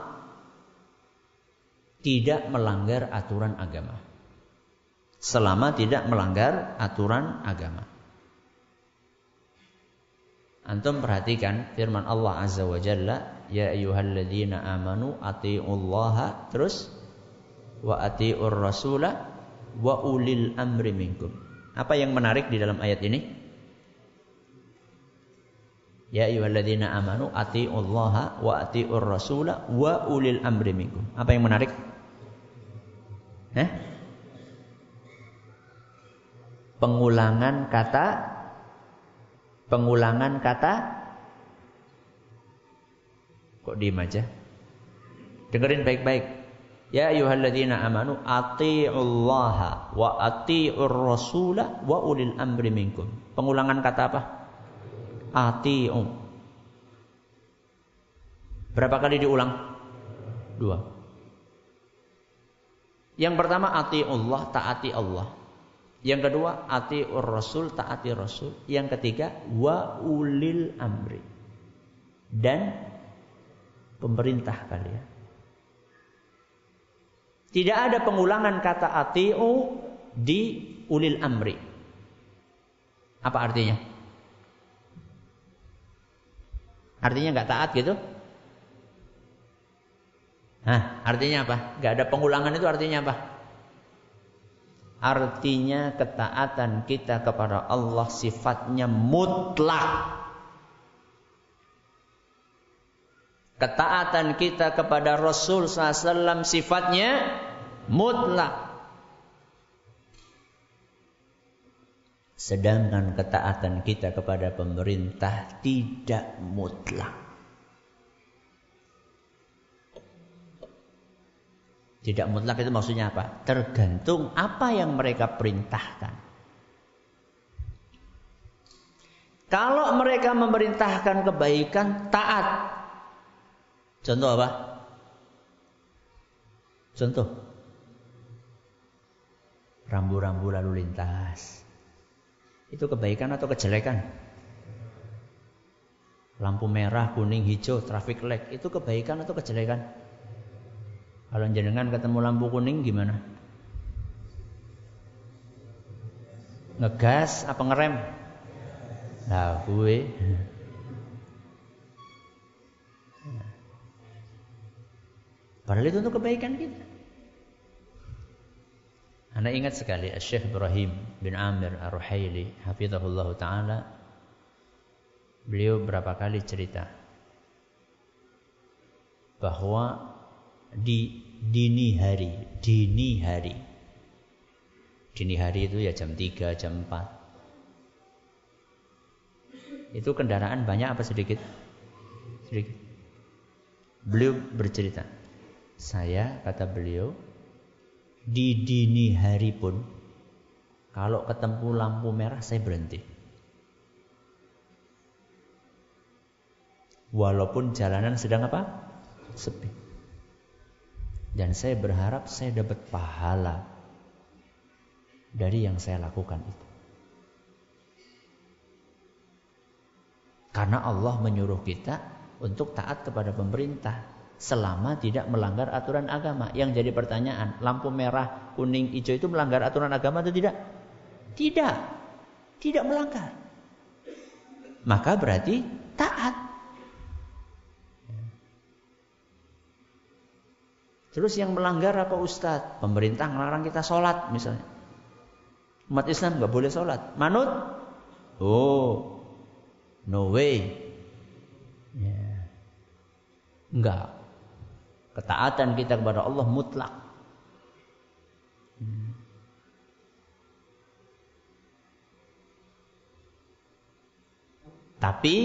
tidak melanggar aturan agama. Selama tidak melanggar aturan agama. Antum perhatikan firman Allah Azza wa Jalla, ya ayyuhalladzina amanu atiiullaha, terus wa atiiur rasula wa ulil amri minkum. Apa yang menarik di dalam ayat ini? Ya ayyuhalladzina amanu atiiullaha wa atiiur rasula wa ulil amri minkum. Apa yang menarik? Pengulangan kata kok diem aja? Dengerin baik-baik. Ya ayyuhalladzina amanu atiiullaha wa atiiur rasula wa ulil amri minkum. Pengulangan kata apa? Ati'u. Berapa kali diulang? 2. Yang pertama ati'ullah, taati Allah. Yang kedua ati'ur rasul, taati rasul. Yang ketiga wa ulil amri, dan pemerintah kalian. Tidak ada pengulangan kata ati'u di ulil amri. Apa artinya? Artinya nggak taat gitu? Artinya apa? Nggak ada pengulangan itu artinya apa? Artinya ketaatan kita kepada Allah sifatnya mutlak. Ketaatan kita kepada Rasul SAW sifatnya mutlak. Sedangkan ketaatan kita kepada pemerintah tidak mutlak. Tidak mutlak itu maksudnya apa? Tergantung apa yang mereka perintahkan. Kalau mereka memerintahkan kebaikan, taat. Contoh apa? Contoh. Rambu-rambu lalu lintas. Itu kebaikan atau kejelekan? Lampu merah, kuning, hijau, traffic light, itu kebaikan atau kejelekan? Kalau jenengan ketemu lampu kuning gimana? Ngegas apa ngerem? Nah, gue. Padahal itu untuk kebaikan kita. Anda ingat sekali Syekh Ibrahim bin Amir Ar-Ruhaili hafizahullah ta'ala. Beliau berapa kali cerita bahwa di dini hari itu ya jam 3, jam 4. Itu kendaraan banyak apa sedikit? Sedikit. Beliau bercerita, kata beliau, di dini hari pun kalau ketemu lampu merah saya berhenti. Walaupun jalanan sedang apa? Sepi. Dan saya berharap saya dapat pahala dari yang saya lakukan itu. Karena Allah menyuruh kita untuk taat kepada pemerintah selama tidak melanggar aturan agama. Yang jadi pertanyaan, lampu merah, kuning, hijau itu melanggar aturan agama atau tidak? Tidak. Tidak melanggar. Maka berarti taat. Terus yang melanggar apa Ustadz? Pemerintah melarang kita sholat misalnya. Umat Islam nggak boleh sholat. Manut? Oh, no way. Ya. Enggak. Ketaatan kita kepada Allah mutlak. Tapi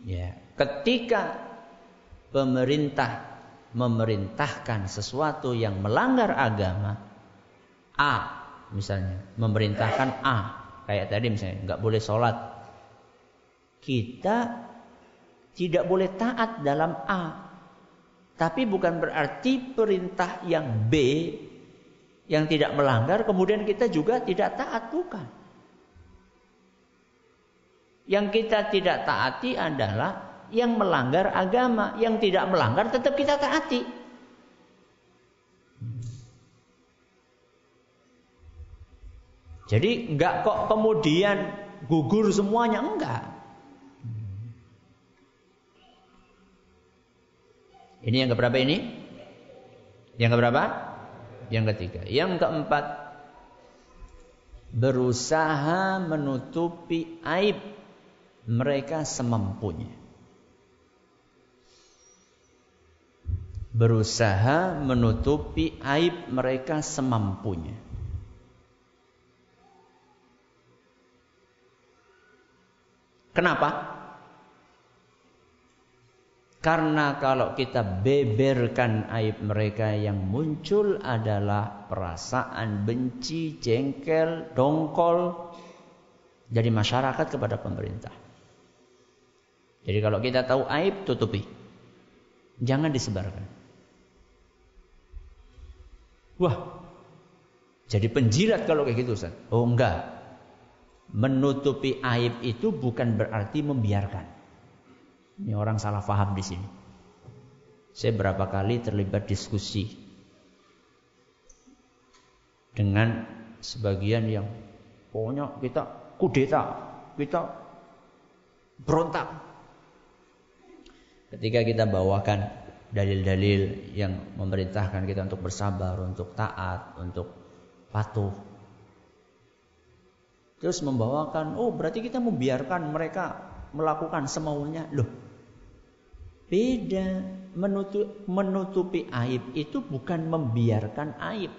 ya, ketika pemerintah memerintahkan sesuatu yang melanggar agama, A misalnya, memerintahkan A, kayak tadi misalnya nggak boleh sholat, kita tidak boleh taat dalam A. Tapi bukan berarti perintah yang B yang tidak melanggar kemudian kita juga tidak taat, bukan. Yang kita tidak taati adalah yang melanggar agama, yang tidak melanggar tetap kita taati. Jadi enggak kok kemudian gugur semuanya, enggak. Ini yang keberapa ini? Yang keberapa? Yang ketiga. Yang keempat, berusaha menutupi aib mereka semampunya. Berusaha menutupi aib mereka semampunya. Kenapa? Karena kalau kita beberkan aib mereka, yang muncul adalah perasaan benci, jengkel, dongkol dari masyarakat kepada pemerintah. Jadi kalau kita tahu aib, tutupi. Jangan disebarkan. Wah, jadi penjilat kalau kayak gitu, Ustaz. Oh enggak. Menutupi aib itu bukan berarti membiarkan. Ini orang salah paham di sini. Saya berapa kali terlibat diskusi dengan sebagian yang pokoknya kita kudeta, kita berontak. Ketika kita bawakan dalil-dalil yang memerintahkan kita untuk bersabar, untuk taat, untuk patuh, terus membawakan, oh berarti kita membiarkan mereka melakukan semaunya. Loh, beda. Menutupi aib itu bukan membiarkan aib.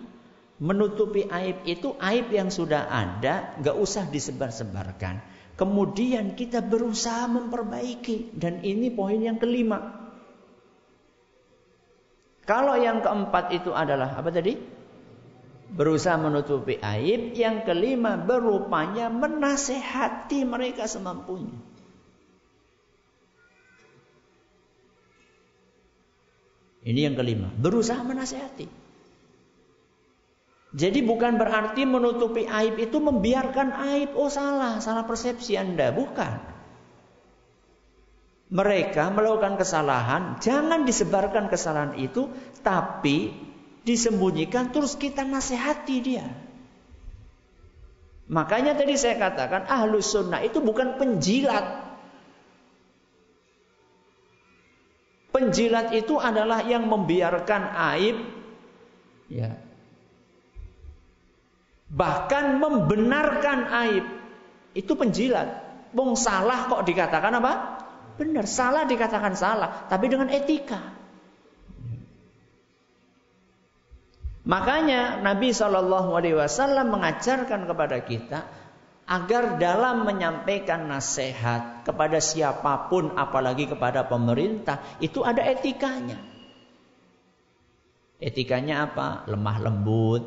Menutupi aib itu aib yang sudah ada, gak usah disebar-sebarkan. Kemudian kita berusaha memperbaiki. Dan ini poin yang kelima. Kalau yang keempat itu adalah apa tadi? Berusaha menutupi aib. Yang kelima berupaya menasehati mereka semampunya. Ini yang kelima, berusaha menasehati. Jadi bukan berarti menutupi aib itu membiarkan aib. Oh salah persepsi Anda. Bukan. Mereka melakukan kesalahan, jangan disebarkan kesalahan itu, tapi disembunyikan terus kita nasihati dia. Makanya tadi saya katakan Ahlus Sunnah itu bukan penjilat. Penjilat itu adalah yang membiarkan aib, ya. Bahkan membenarkan aib. Itu penjilat. Wong salah kok dikatakan apa? Benar, salah dikatakan salah, tapi dengan etika. Makanya Nabi SAW mengajarkan kepada kita agar dalam menyampaikan nasihat kepada siapapun, apalagi kepada pemerintah, itu ada etikanya. Etikanya apa? Lemah lembut.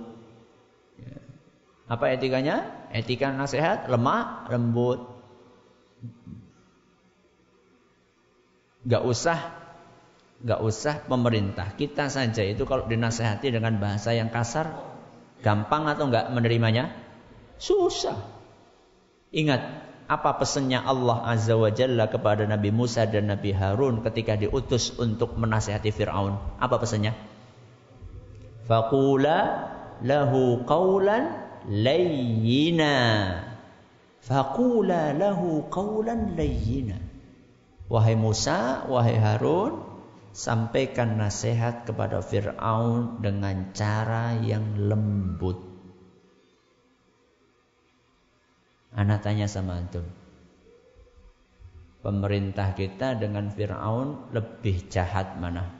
Apa etikanya? Etika nasihat lemah lembut. Gak usah pemerintah. Kita saja itu kalau dinasehati dengan bahasa yang kasar, gampang atau enggak menerimanya? Susah. Ingat, apa pesannya Allah Azza wa Jalla kepada Nabi Musa dan Nabi Harun ketika diutus untuk menasehati Fir'aun? Apa pesannya? Faqula lahu qawlan layyina. Faqula lahu qawlan layyina. Wahai Musa, wahai Harun, sampaikan nasihat kepada Fir'aun dengan cara yang lembut. Ana tanya sama antum, pemerintah kita dengan Fir'aun lebih jahat mana?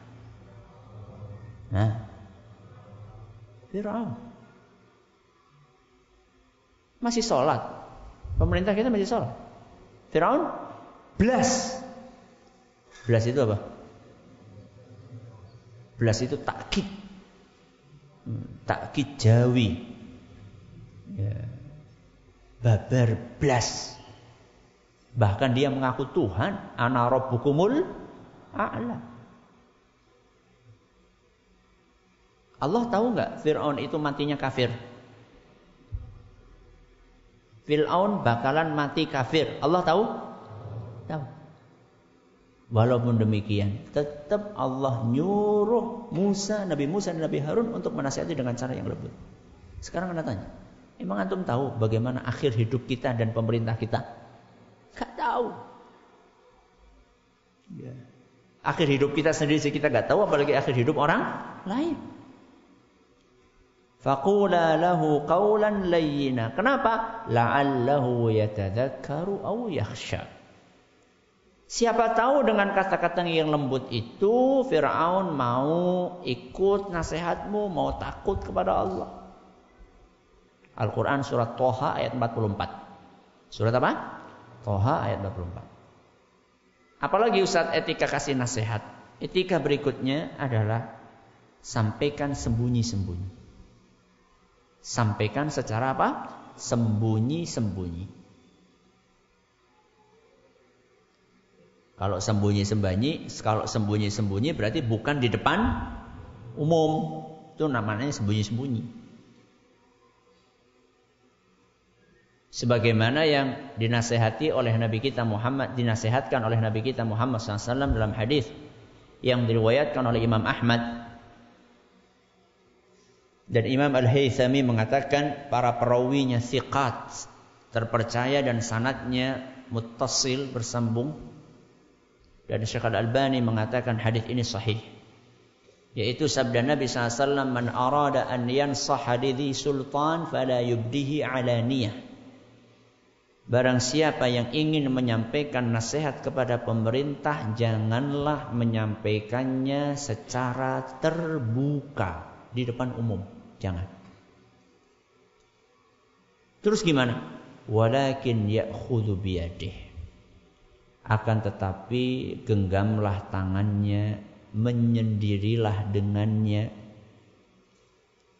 Fir'aun masih sholat. Pemerintah kita masih sholat. Fir'aun belas. Belas itu apa? Belas itu takkid. Takkid Jawi. Ya. Babar belas. Bahkan dia mengaku Tuhan, ana rabbukumul a'la. Allah tahu enggak Fir'aun itu matinya kafir? Fir'aun bakalan mati kafir. Allah tahu? Tahu. Walaupun demikian, tetap Allah nyuruh Nabi Musa dan Nabi Harun untuk menasihati dengan cara yang lembut. Sekarang Anda tanya, emang antum tahu bagaimana akhir hidup kita dan pemerintah kita? Gak tahu. Ya. Akhir hidup kita sendiri kita gak tahu, apalagi akhir hidup orang lain. Faqula lahu qawlan layyina. Kenapa? La'allahu yatadzakkaru aw yakhsha. Siapa tahu dengan kata-kata yang lembut itu Fir'aun mau ikut nasihatmu, mau takut kepada Allah. Al-Quran surat Toha ayat 44. Surat apa? Toha ayat 44. Apalagi Ustaz etika kasih nasihat? Etika berikutnya adalah sampaikan sembunyi-sembunyi. Sampaikan secara apa? Sembunyi-sembunyi. Kalau sembunyi-sembunyi berarti bukan di depan umum. Itu namanya sembunyi-sembunyi. Sebagaimana yang dinasihatkan oleh Nabi kita Muhammad SAW dalam hadis yang diriwayatkan oleh Imam Ahmad dan Imam Al-Haythami mengatakan para perawinya thiqat, terpercaya dan sanadnya muttasil, bersambung. Dan Syekh Al-Albani mengatakan hadis ini sahih. Yaitu sabda Nabi SAW, man arada an yansaha lidhi sultan fala yubdihi alaniyah. Barang siapa yang ingin menyampaikan nasihat kepada pemerintah, janganlah menyampaikannya secara terbuka di depan umum. Jangan. Terus gimana? Walakin ya'khudhu biyadih. Akan tetapi genggamlah tangannya, menyendirilah dengannya.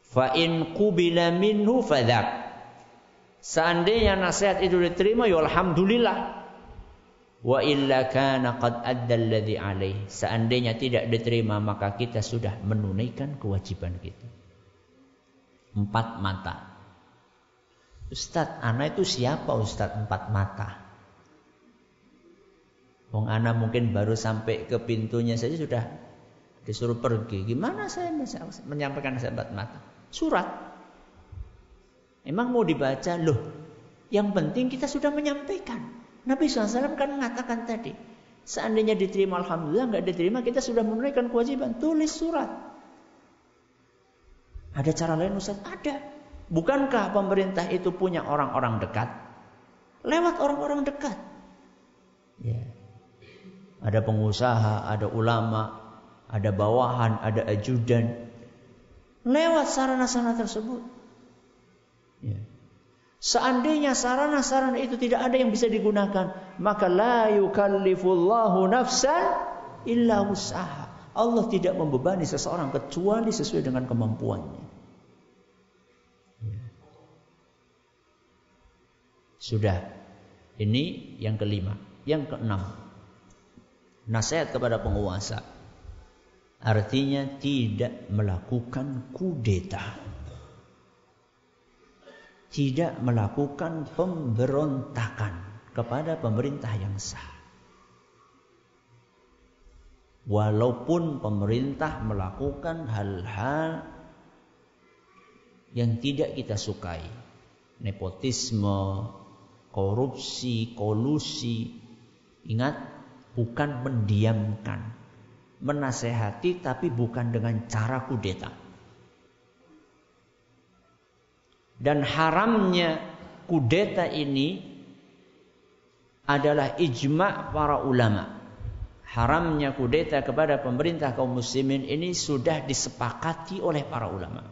Fa in qubila minhu fadzak. Seandainya nasihat itu diterima, ya alhamdulillah. Wa illa kana qad adda alladhi alaih. Seandainya tidak diterima, maka kita sudah menunaikan kewajiban kita. 4 mata. Ustaz, ana itu siapa Ustaz 4 mata? Wong ana mungkin baru sampai ke pintunya saja sudah disuruh pergi. Gimana saya menyampaikan nasihat 4 mata? Surat. Emang mau dibaca? Loh, yang penting kita sudah menyampaikan. Nabi SAW kan mengatakan tadi, seandainya diterima alhamdulillah, enggak diterima kita sudah menunaikan kewajiban. Tulis surat. Ada cara lain Ustaz? Ada. Bukankah pemerintah itu punya orang-orang dekat? Lewat orang-orang dekat. Ya. Ada pengusaha, ada ulama, ada bawahan, ada ajudan. lewat sarana-sarana tersebut. Ya. Seandainya sarana-sarana itu tidak ada yang bisa digunakan, maka la yukallifullahu nafsan illa wus'aha. Allah tidak membebani seseorang kecuali sesuai dengan kemampuannya. Sudah. Ini yang kelima. Yang keenam, nasihat kepada penguasa. Artinya tidak melakukan kudeta. Tidak melakukan pemberontakan kepada pemerintah yang sah. Walaupun pemerintah melakukan hal-hal yang tidak kita sukai. Nepotisme, korupsi, kolusi. Ingat, bukan mendiamkan. Menasehati tapi bukan dengan cara kudeta. Dan haramnya kudeta ini adalah ijma' para ulama. Haramnya kudeta kepada pemerintah kaum muslimin ini sudah disepakati oleh para ulama.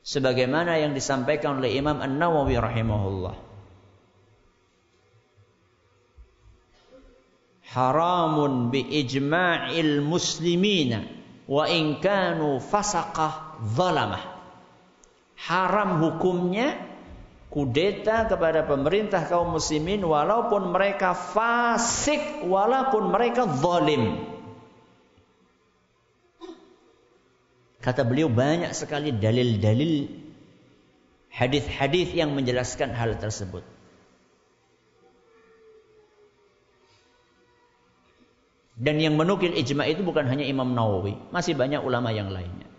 Sebagaimana yang disampaikan oleh Imam An-Nawawi rahimahullah. Haramun bi ijma'il muslimina wa in kanu fasaqah zalamah. Haram hukumnya kudeta kepada pemerintah kaum muslimin walaupun mereka fasik, walaupun mereka zalim. Kata beliau banyak sekali dalil-dalil hadis-hadis yang menjelaskan hal tersebut. Dan yang menukil ijma' itu bukan hanya Imam Nawawi, masih banyak ulama yang lainnya.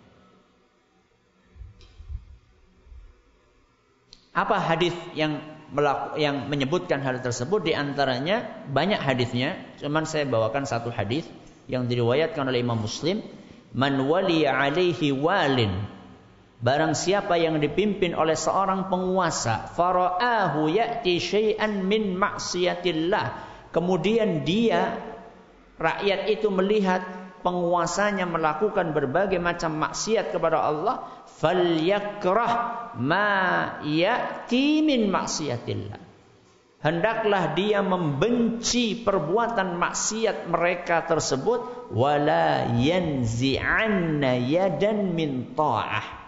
Apa hadis yang menyebutkan hal tersebut? Di antaranya banyak hadisnya, cuman saya bawakan satu hadis yang diriwayatkan oleh Imam Muslim. Man waliya alaihi walin, barang siapa yang dipimpin oleh seorang penguasa, fara'ahu ya'ti syai'an min maksiatillah, kemudian dia, rakyat itu melihat penguasanya melakukan berbagai macam maksiat kepada Allah, falyakrah ma ya'ti min maksiatillah, hendaklah dia membenci perbuatan maksiat mereka tersebut, wala yanzi'anna yadan min ta'ah,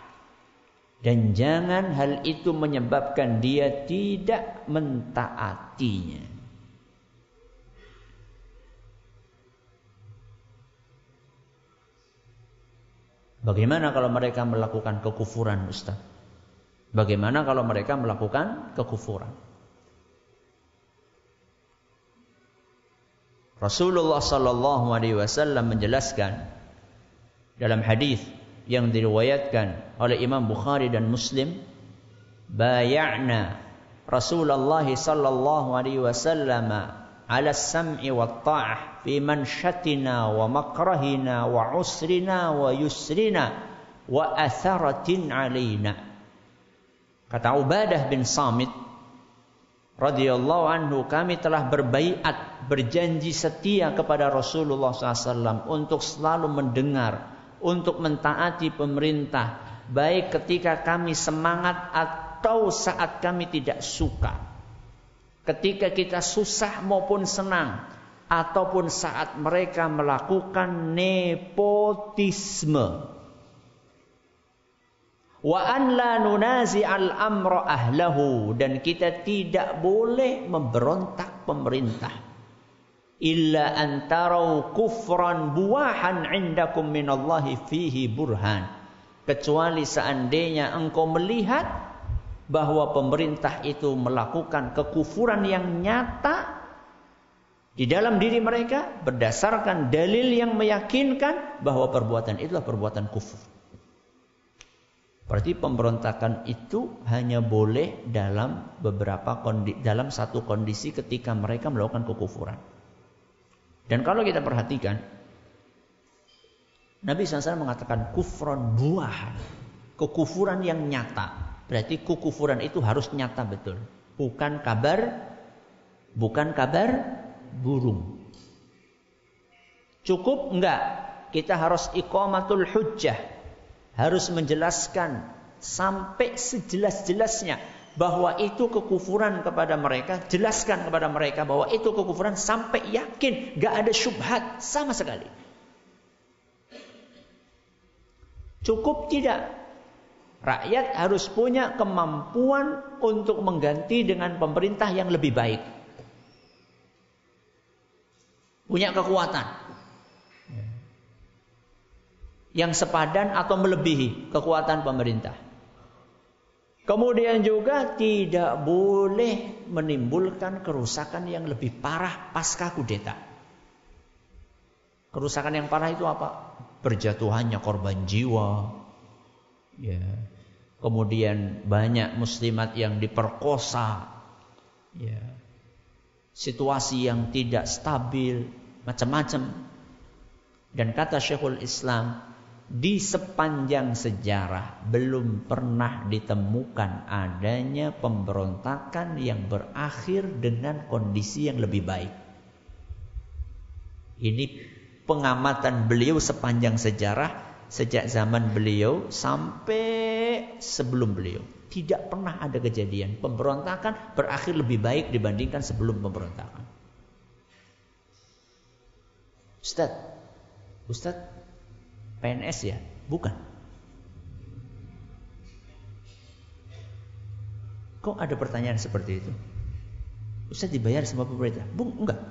dan jangan hal itu menyebabkan dia tidak mentaatinya. Bagaimana kalau mereka melakukan kekufuran, Ustaz? Bagaimana kalau mereka melakukan kekufuran? Rasulullah sallallahu alaihi wasallam menjelaskan dalam hadis yang diriwayatkan oleh Imam Bukhari dan Muslim, bay'na Rasulullah sallallahu alaihi wasallam ala sam'i wa ta'ah fi manshatina wa makrahina wa usrina wa yusrina wa atharatin alaina. Kata Ubadah bin Samit radhiyallahu anhu, kami telah berbaiat, berjanji setia kepada Rasulullah SAW untuk selalu mendengar, untuk mentaati pemerintah, baik ketika kami semangat atau saat kami tidak suka, ketika kita susah maupun senang, ataupun saat mereka melakukan nepotisme. Wa an la nunazi'al amra ahlahu, dan kita tidak boleh memberontak pemerintah. Illa an tarau kufran buwahan indakum minallahi fihi burhan, kecuali seandainya engkau melihat bahwa pemerintah itu melakukan kekufuran yang nyata di dalam diri mereka berdasarkan dalil yang meyakinkan bahwa perbuatan itulah perbuatan kufur. Berarti pemberontakan itu hanya boleh dalam dalam satu kondisi ketika mereka melakukan kekufuran. Dan kalau kita perhatikan, Nabi SAW mengatakan kufran buah, kekufuran yang nyata. Berarti kekufuran itu harus nyata betul, bukan kabar burung. Cukup enggak kita harus iqamatul hujjah, harus menjelaskan sampai sejelas-jelasnya bahwa itu kekufuran kepada mereka. Jelaskan kepada mereka bahwa itu kekufuran sampai yakin, gak ada syubhat sama sekali. Cukup tidak? Rakyat harus punya kemampuan untuk mengganti dengan pemerintah yang lebih baik. Punya kekuatan yang sepadan atau melebihi kekuatan pemerintah. Kemudian juga tidak boleh menimbulkan kerusakan yang lebih parah pasca kudeta. Kerusakan yang parah itu apa? Berjatuhannya korban jiwa, ya. Kemudian banyak muslimat yang diperkosa, ya. Situasi yang tidak stabil, macam-macam. Dan kata Syekhul Islam, di sepanjang sejarah belum pernah ditemukan adanya pemberontakan yang berakhir dengan kondisi yang lebih baik. Ini pengamatan beliau sepanjang sejarah, sejak zaman beliau sampai sebelum beliau. Tidak pernah ada kejadian pemberontakan berakhir lebih baik dibandingkan sebelum pemberontakan. Ustaz, PNS ya? Bukan. Kok ada pertanyaan seperti itu? Ustaz dibayar sama pemerintah? Enggak.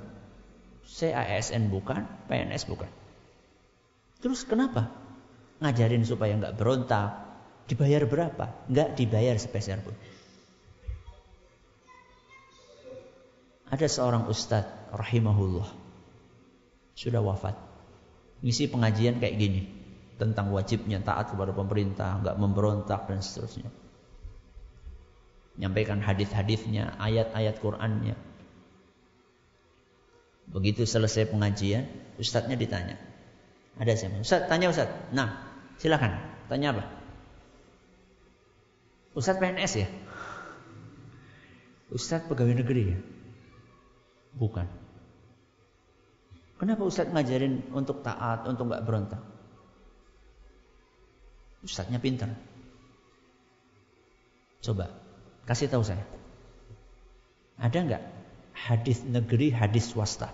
Saya ASN bukan, PNS bukan. Terus kenapa? Ngajarin supaya enggak berontak. Dibayar berapa? Enggak dibayar sepeser pun. Ada seorang ustadz rahimahullah, sudah wafat, ngisi pengajian kayak gini tentang wajibnya taat kepada pemerintah, enggak memberontak dan seterusnya. Nyampaikan hadis-hadisnya, ayat-ayat Qur'annya. Begitu selesai pengajian, ustadznya ditanya. Ada siapa? Ustadz, tanya Ustadz. Nah, silakan. Tanya apa? Ustadz PNS ya? Ustadz pegawai negeri ya? Bukan. Kenapa Ustadz ngajarin untuk taat, untuk gak berontak? Ustadznya pintar. Coba, kasih tahu saya. Ada gak hadis negeri, hadis swasta?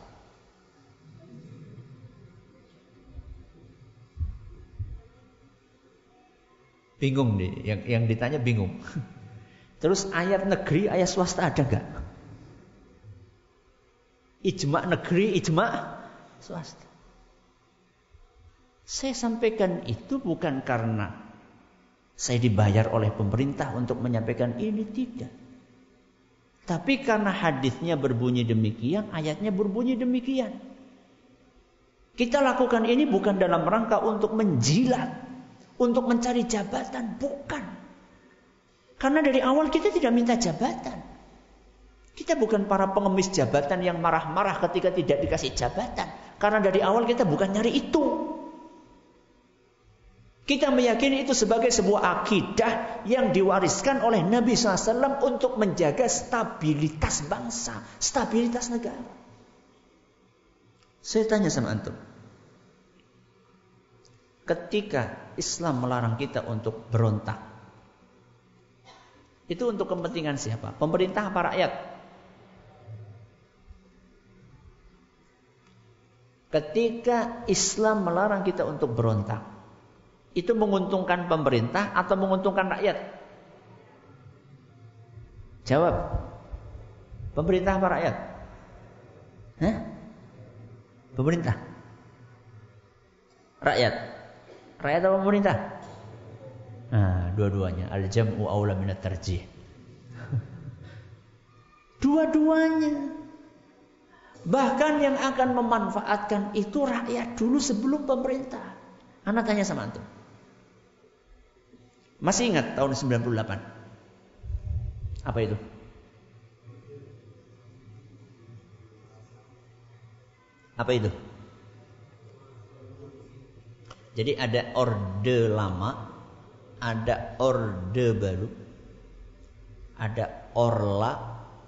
Bingung nih, yang ditanya bingung. Terus ayat negeri, ayat swasta ada gak? Ijma negeri, ijma swasta. Saya sampaikan itu bukan karena saya dibayar oleh pemerintah untuk menyampaikan ini, tidak. Tapi karena hadisnya berbunyi demikian, ayatnya berbunyi demikian. Kita lakukan ini bukan dalam rangka untuk menjilat, untuk mencari jabatan, bukan. Karena dari awal kita tidak minta jabatan. Kita bukan para pengemis jabatan yang marah-marah ketika tidak dikasih jabatan. Karena dari awal kita bukan nyari itu. Kita meyakini itu sebagai sebuah akidah yang diwariskan oleh Nabi SAW untuk menjaga stabilitas bangsa, stabilitas negara. Saya tanya sama antum. Ketika Islam melarang kita untuk berontak, itu untuk kepentingan siapa? Pemerintah apa rakyat? Ketika Islam melarang kita untuk berontak, itu menguntungkan pemerintah atau menguntungkan rakyat? Jawab. Pemerintah apa rakyat? Pemerintah. Rakyat. Rakyat atau pemerintah? Nah, dua-duanya. Al-jam'u aula minat tarjih. Dua-duanya. Bahkan yang akan memanfaatkan itu rakyat dulu sebelum pemerintah. Anak tanya sama antum. Masih ingat tahun 98? Apa itu? Apa itu? Jadi ada orde lama, ada orde baru, ada orla,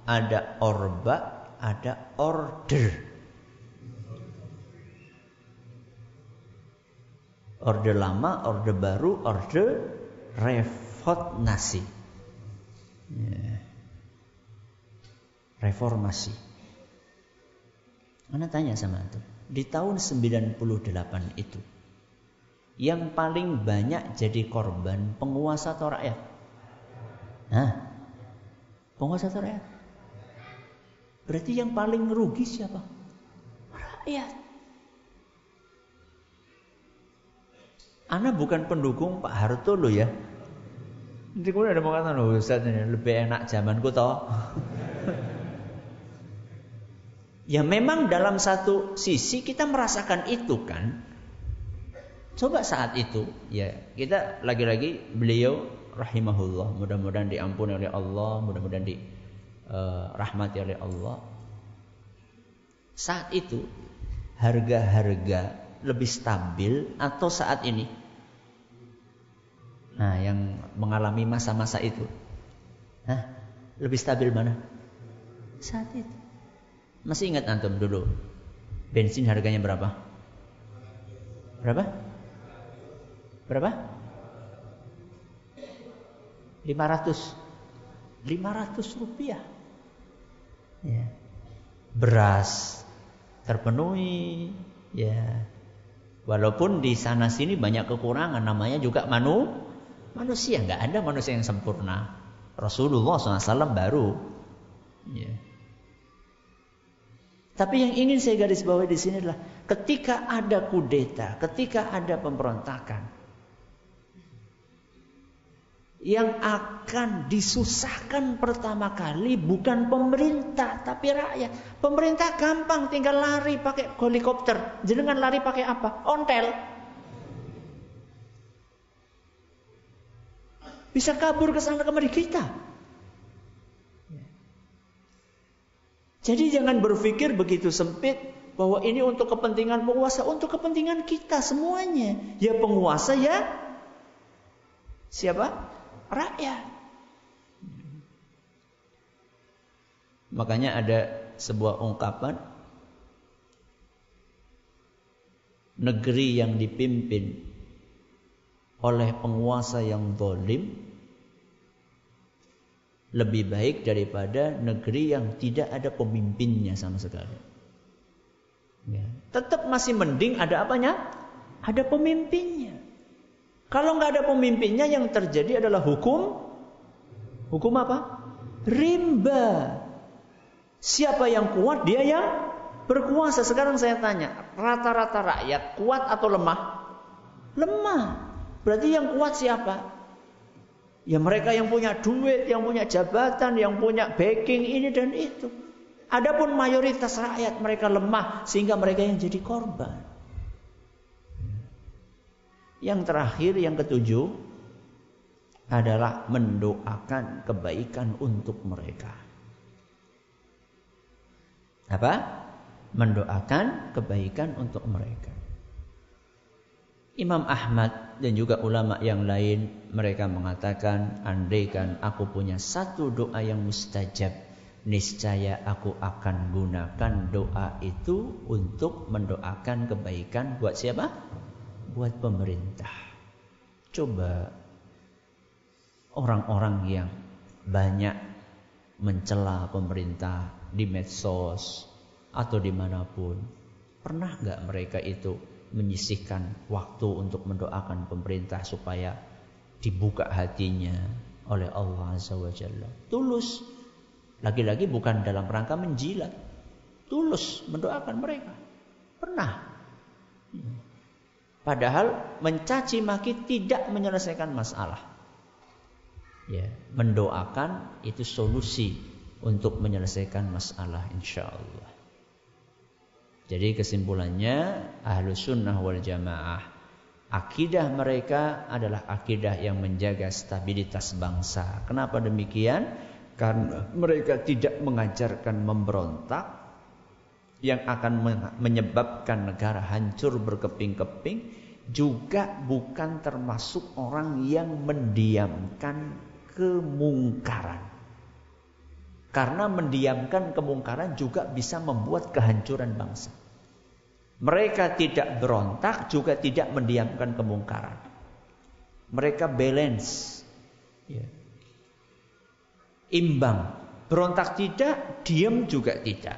ada orba, ada order. Orde Lama, Orde Baru, Orde Reformasi. Reformasi. Ana tanya sama antum, di tahun 98 itu yang paling banyak jadi korban penguasa atau rakyat? Penguasa atau rakyat? Berarti yang paling rugi siapa? Rakyat. Ana bukan pendukung Pak Harto loh ya. Nanti kemudian ada mengatakan, Ustaz ini lebih enak zamanku toh. Ya memang dalam satu sisi kita merasakan itu kan. Coba saat itu ya kita lagi-lagi beliau rahimahullah, mudah-mudahan diampuni oleh Allah, mudah-mudahan dirahmati oleh Allah. Saat itu harga-harga lebih stabil atau saat ini? Nah, yang mengalami masa-masa itu, lebih stabil mana? Saat itu. Masih ingat antum dulu bensin harganya berapa? Berapa? 500 rupiah. Ya. Beras terpenuhi, ya. Walaupun di sana sini banyak kekurangan, namanya juga manusia, nggak ada manusia yang sempurna. Rasulullah SAW baru. Ya. Tapi yang ingin saya garis bawahi di sini adalah ketika ada kudeta, ketika ada pemberontakan, yang akan disusahkan pertama kali bukan pemerintah tapi rakyat. Pemerintah gampang, tinggal lari pakai helikopter. Jenengan lari pakai apa? Ontel. Bisa kabur ke sana kemari kita. Jadi jangan berpikir begitu sempit bahwa ini untuk kepentingan penguasa, untuk kepentingan kita semuanya. Ya penguasa ya siapa? Rakyat. Makanya ada sebuah ungkapan, negeri yang dipimpin oleh penguasa yang zalim lebih baik daripada negeri yang tidak ada pemimpinnya sama sekali. Ya. Tetap masih mending ada apanya? Ada pemimpinnya. Kalau nggak ada pemimpinnya, yang terjadi adalah hukum apa? Rimba. Siapa yang kuat, dia yang berkuasa. Sekarang saya tanya, rata-rata rakyat kuat atau lemah? Lemah. Berarti yang kuat siapa? Ya mereka yang punya duit, yang punya jabatan, yang punya backing ini dan itu. Adapun mayoritas rakyat mereka lemah sehingga mereka yang jadi korban. Yang terakhir, yang ketujuh adalah mendoakan kebaikan untuk mereka. Apa? Mendoakan kebaikan untuk mereka. Imam Ahmad dan juga ulama yang lain, mereka mengatakan, andaikan aku punya satu doa yang mustajab, niscaya aku akan gunakan doa itu untuk mendoakan kebaikan buat siapa? Buat pemerintah. Coba orang-orang yang banyak mencela pemerintah di medsos atau dimanapun, pernah nggak mereka itu menyisihkan waktu untuk mendoakan pemerintah supaya dibuka hatinya oleh Allah Azza wa Jalla? Tulus. Lagi-lagi bukan dalam rangka menjilat. Tulus mendoakan mereka. Pernah. Padahal mencaci maki tidak menyelesaikan masalah. Ya, mendoakan itu solusi untuk menyelesaikan masalah, insyaallah. Jadi kesimpulannya, Ahlus Sunnah wal Jamaah, akidah mereka adalah akidah yang menjaga stabilitas bangsa. Kenapa demikian? Karena mereka tidak mengajarkan memberontak yang akan menyebabkan negara hancur berkeping-keping, juga bukan termasuk orang yang mendiamkan kemungkaran. Karena mendiamkan kemungkaran juga bisa membuat kehancuran bangsa. Mereka tidak berontak, juga tidak mendiamkan kemungkaran. Mereka balance, ya. Imbang. Berontak tidak, diam juga tidak.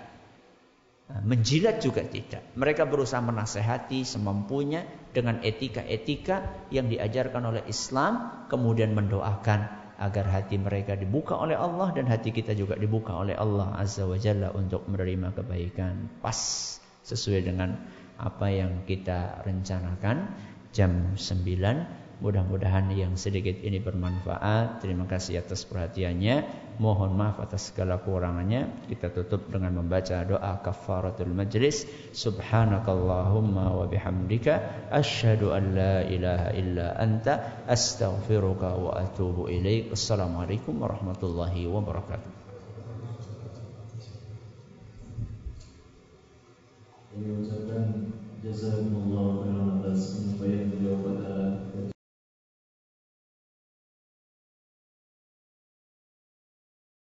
Menjilat juga tidak. Mereka berusaha menasehati semampunya dengan etika-etika yang diajarkan oleh Islam, kemudian mendoakan agar hati mereka dibuka oleh Allah dan hati kita juga dibuka oleh Allah Azza wa Jalla untuk menerima kebaikan. Pas sesuai dengan apa yang kita rencanakan jam 9. Mudah-mudahan yang sedikit ini bermanfaat. Terima kasih atas perhatiannya. Mohon maaf atas segala kekurangannya. Kita tutup dengan membaca doa kafaratul majlis. Subhanakallahumma wa bihamdika asyhadu an la ilaha illa anta astaghfiruka wa atubu ilaik. Assalamualaikum warahmatullahi wabarakatuh. Kami ucapkan jazakumullah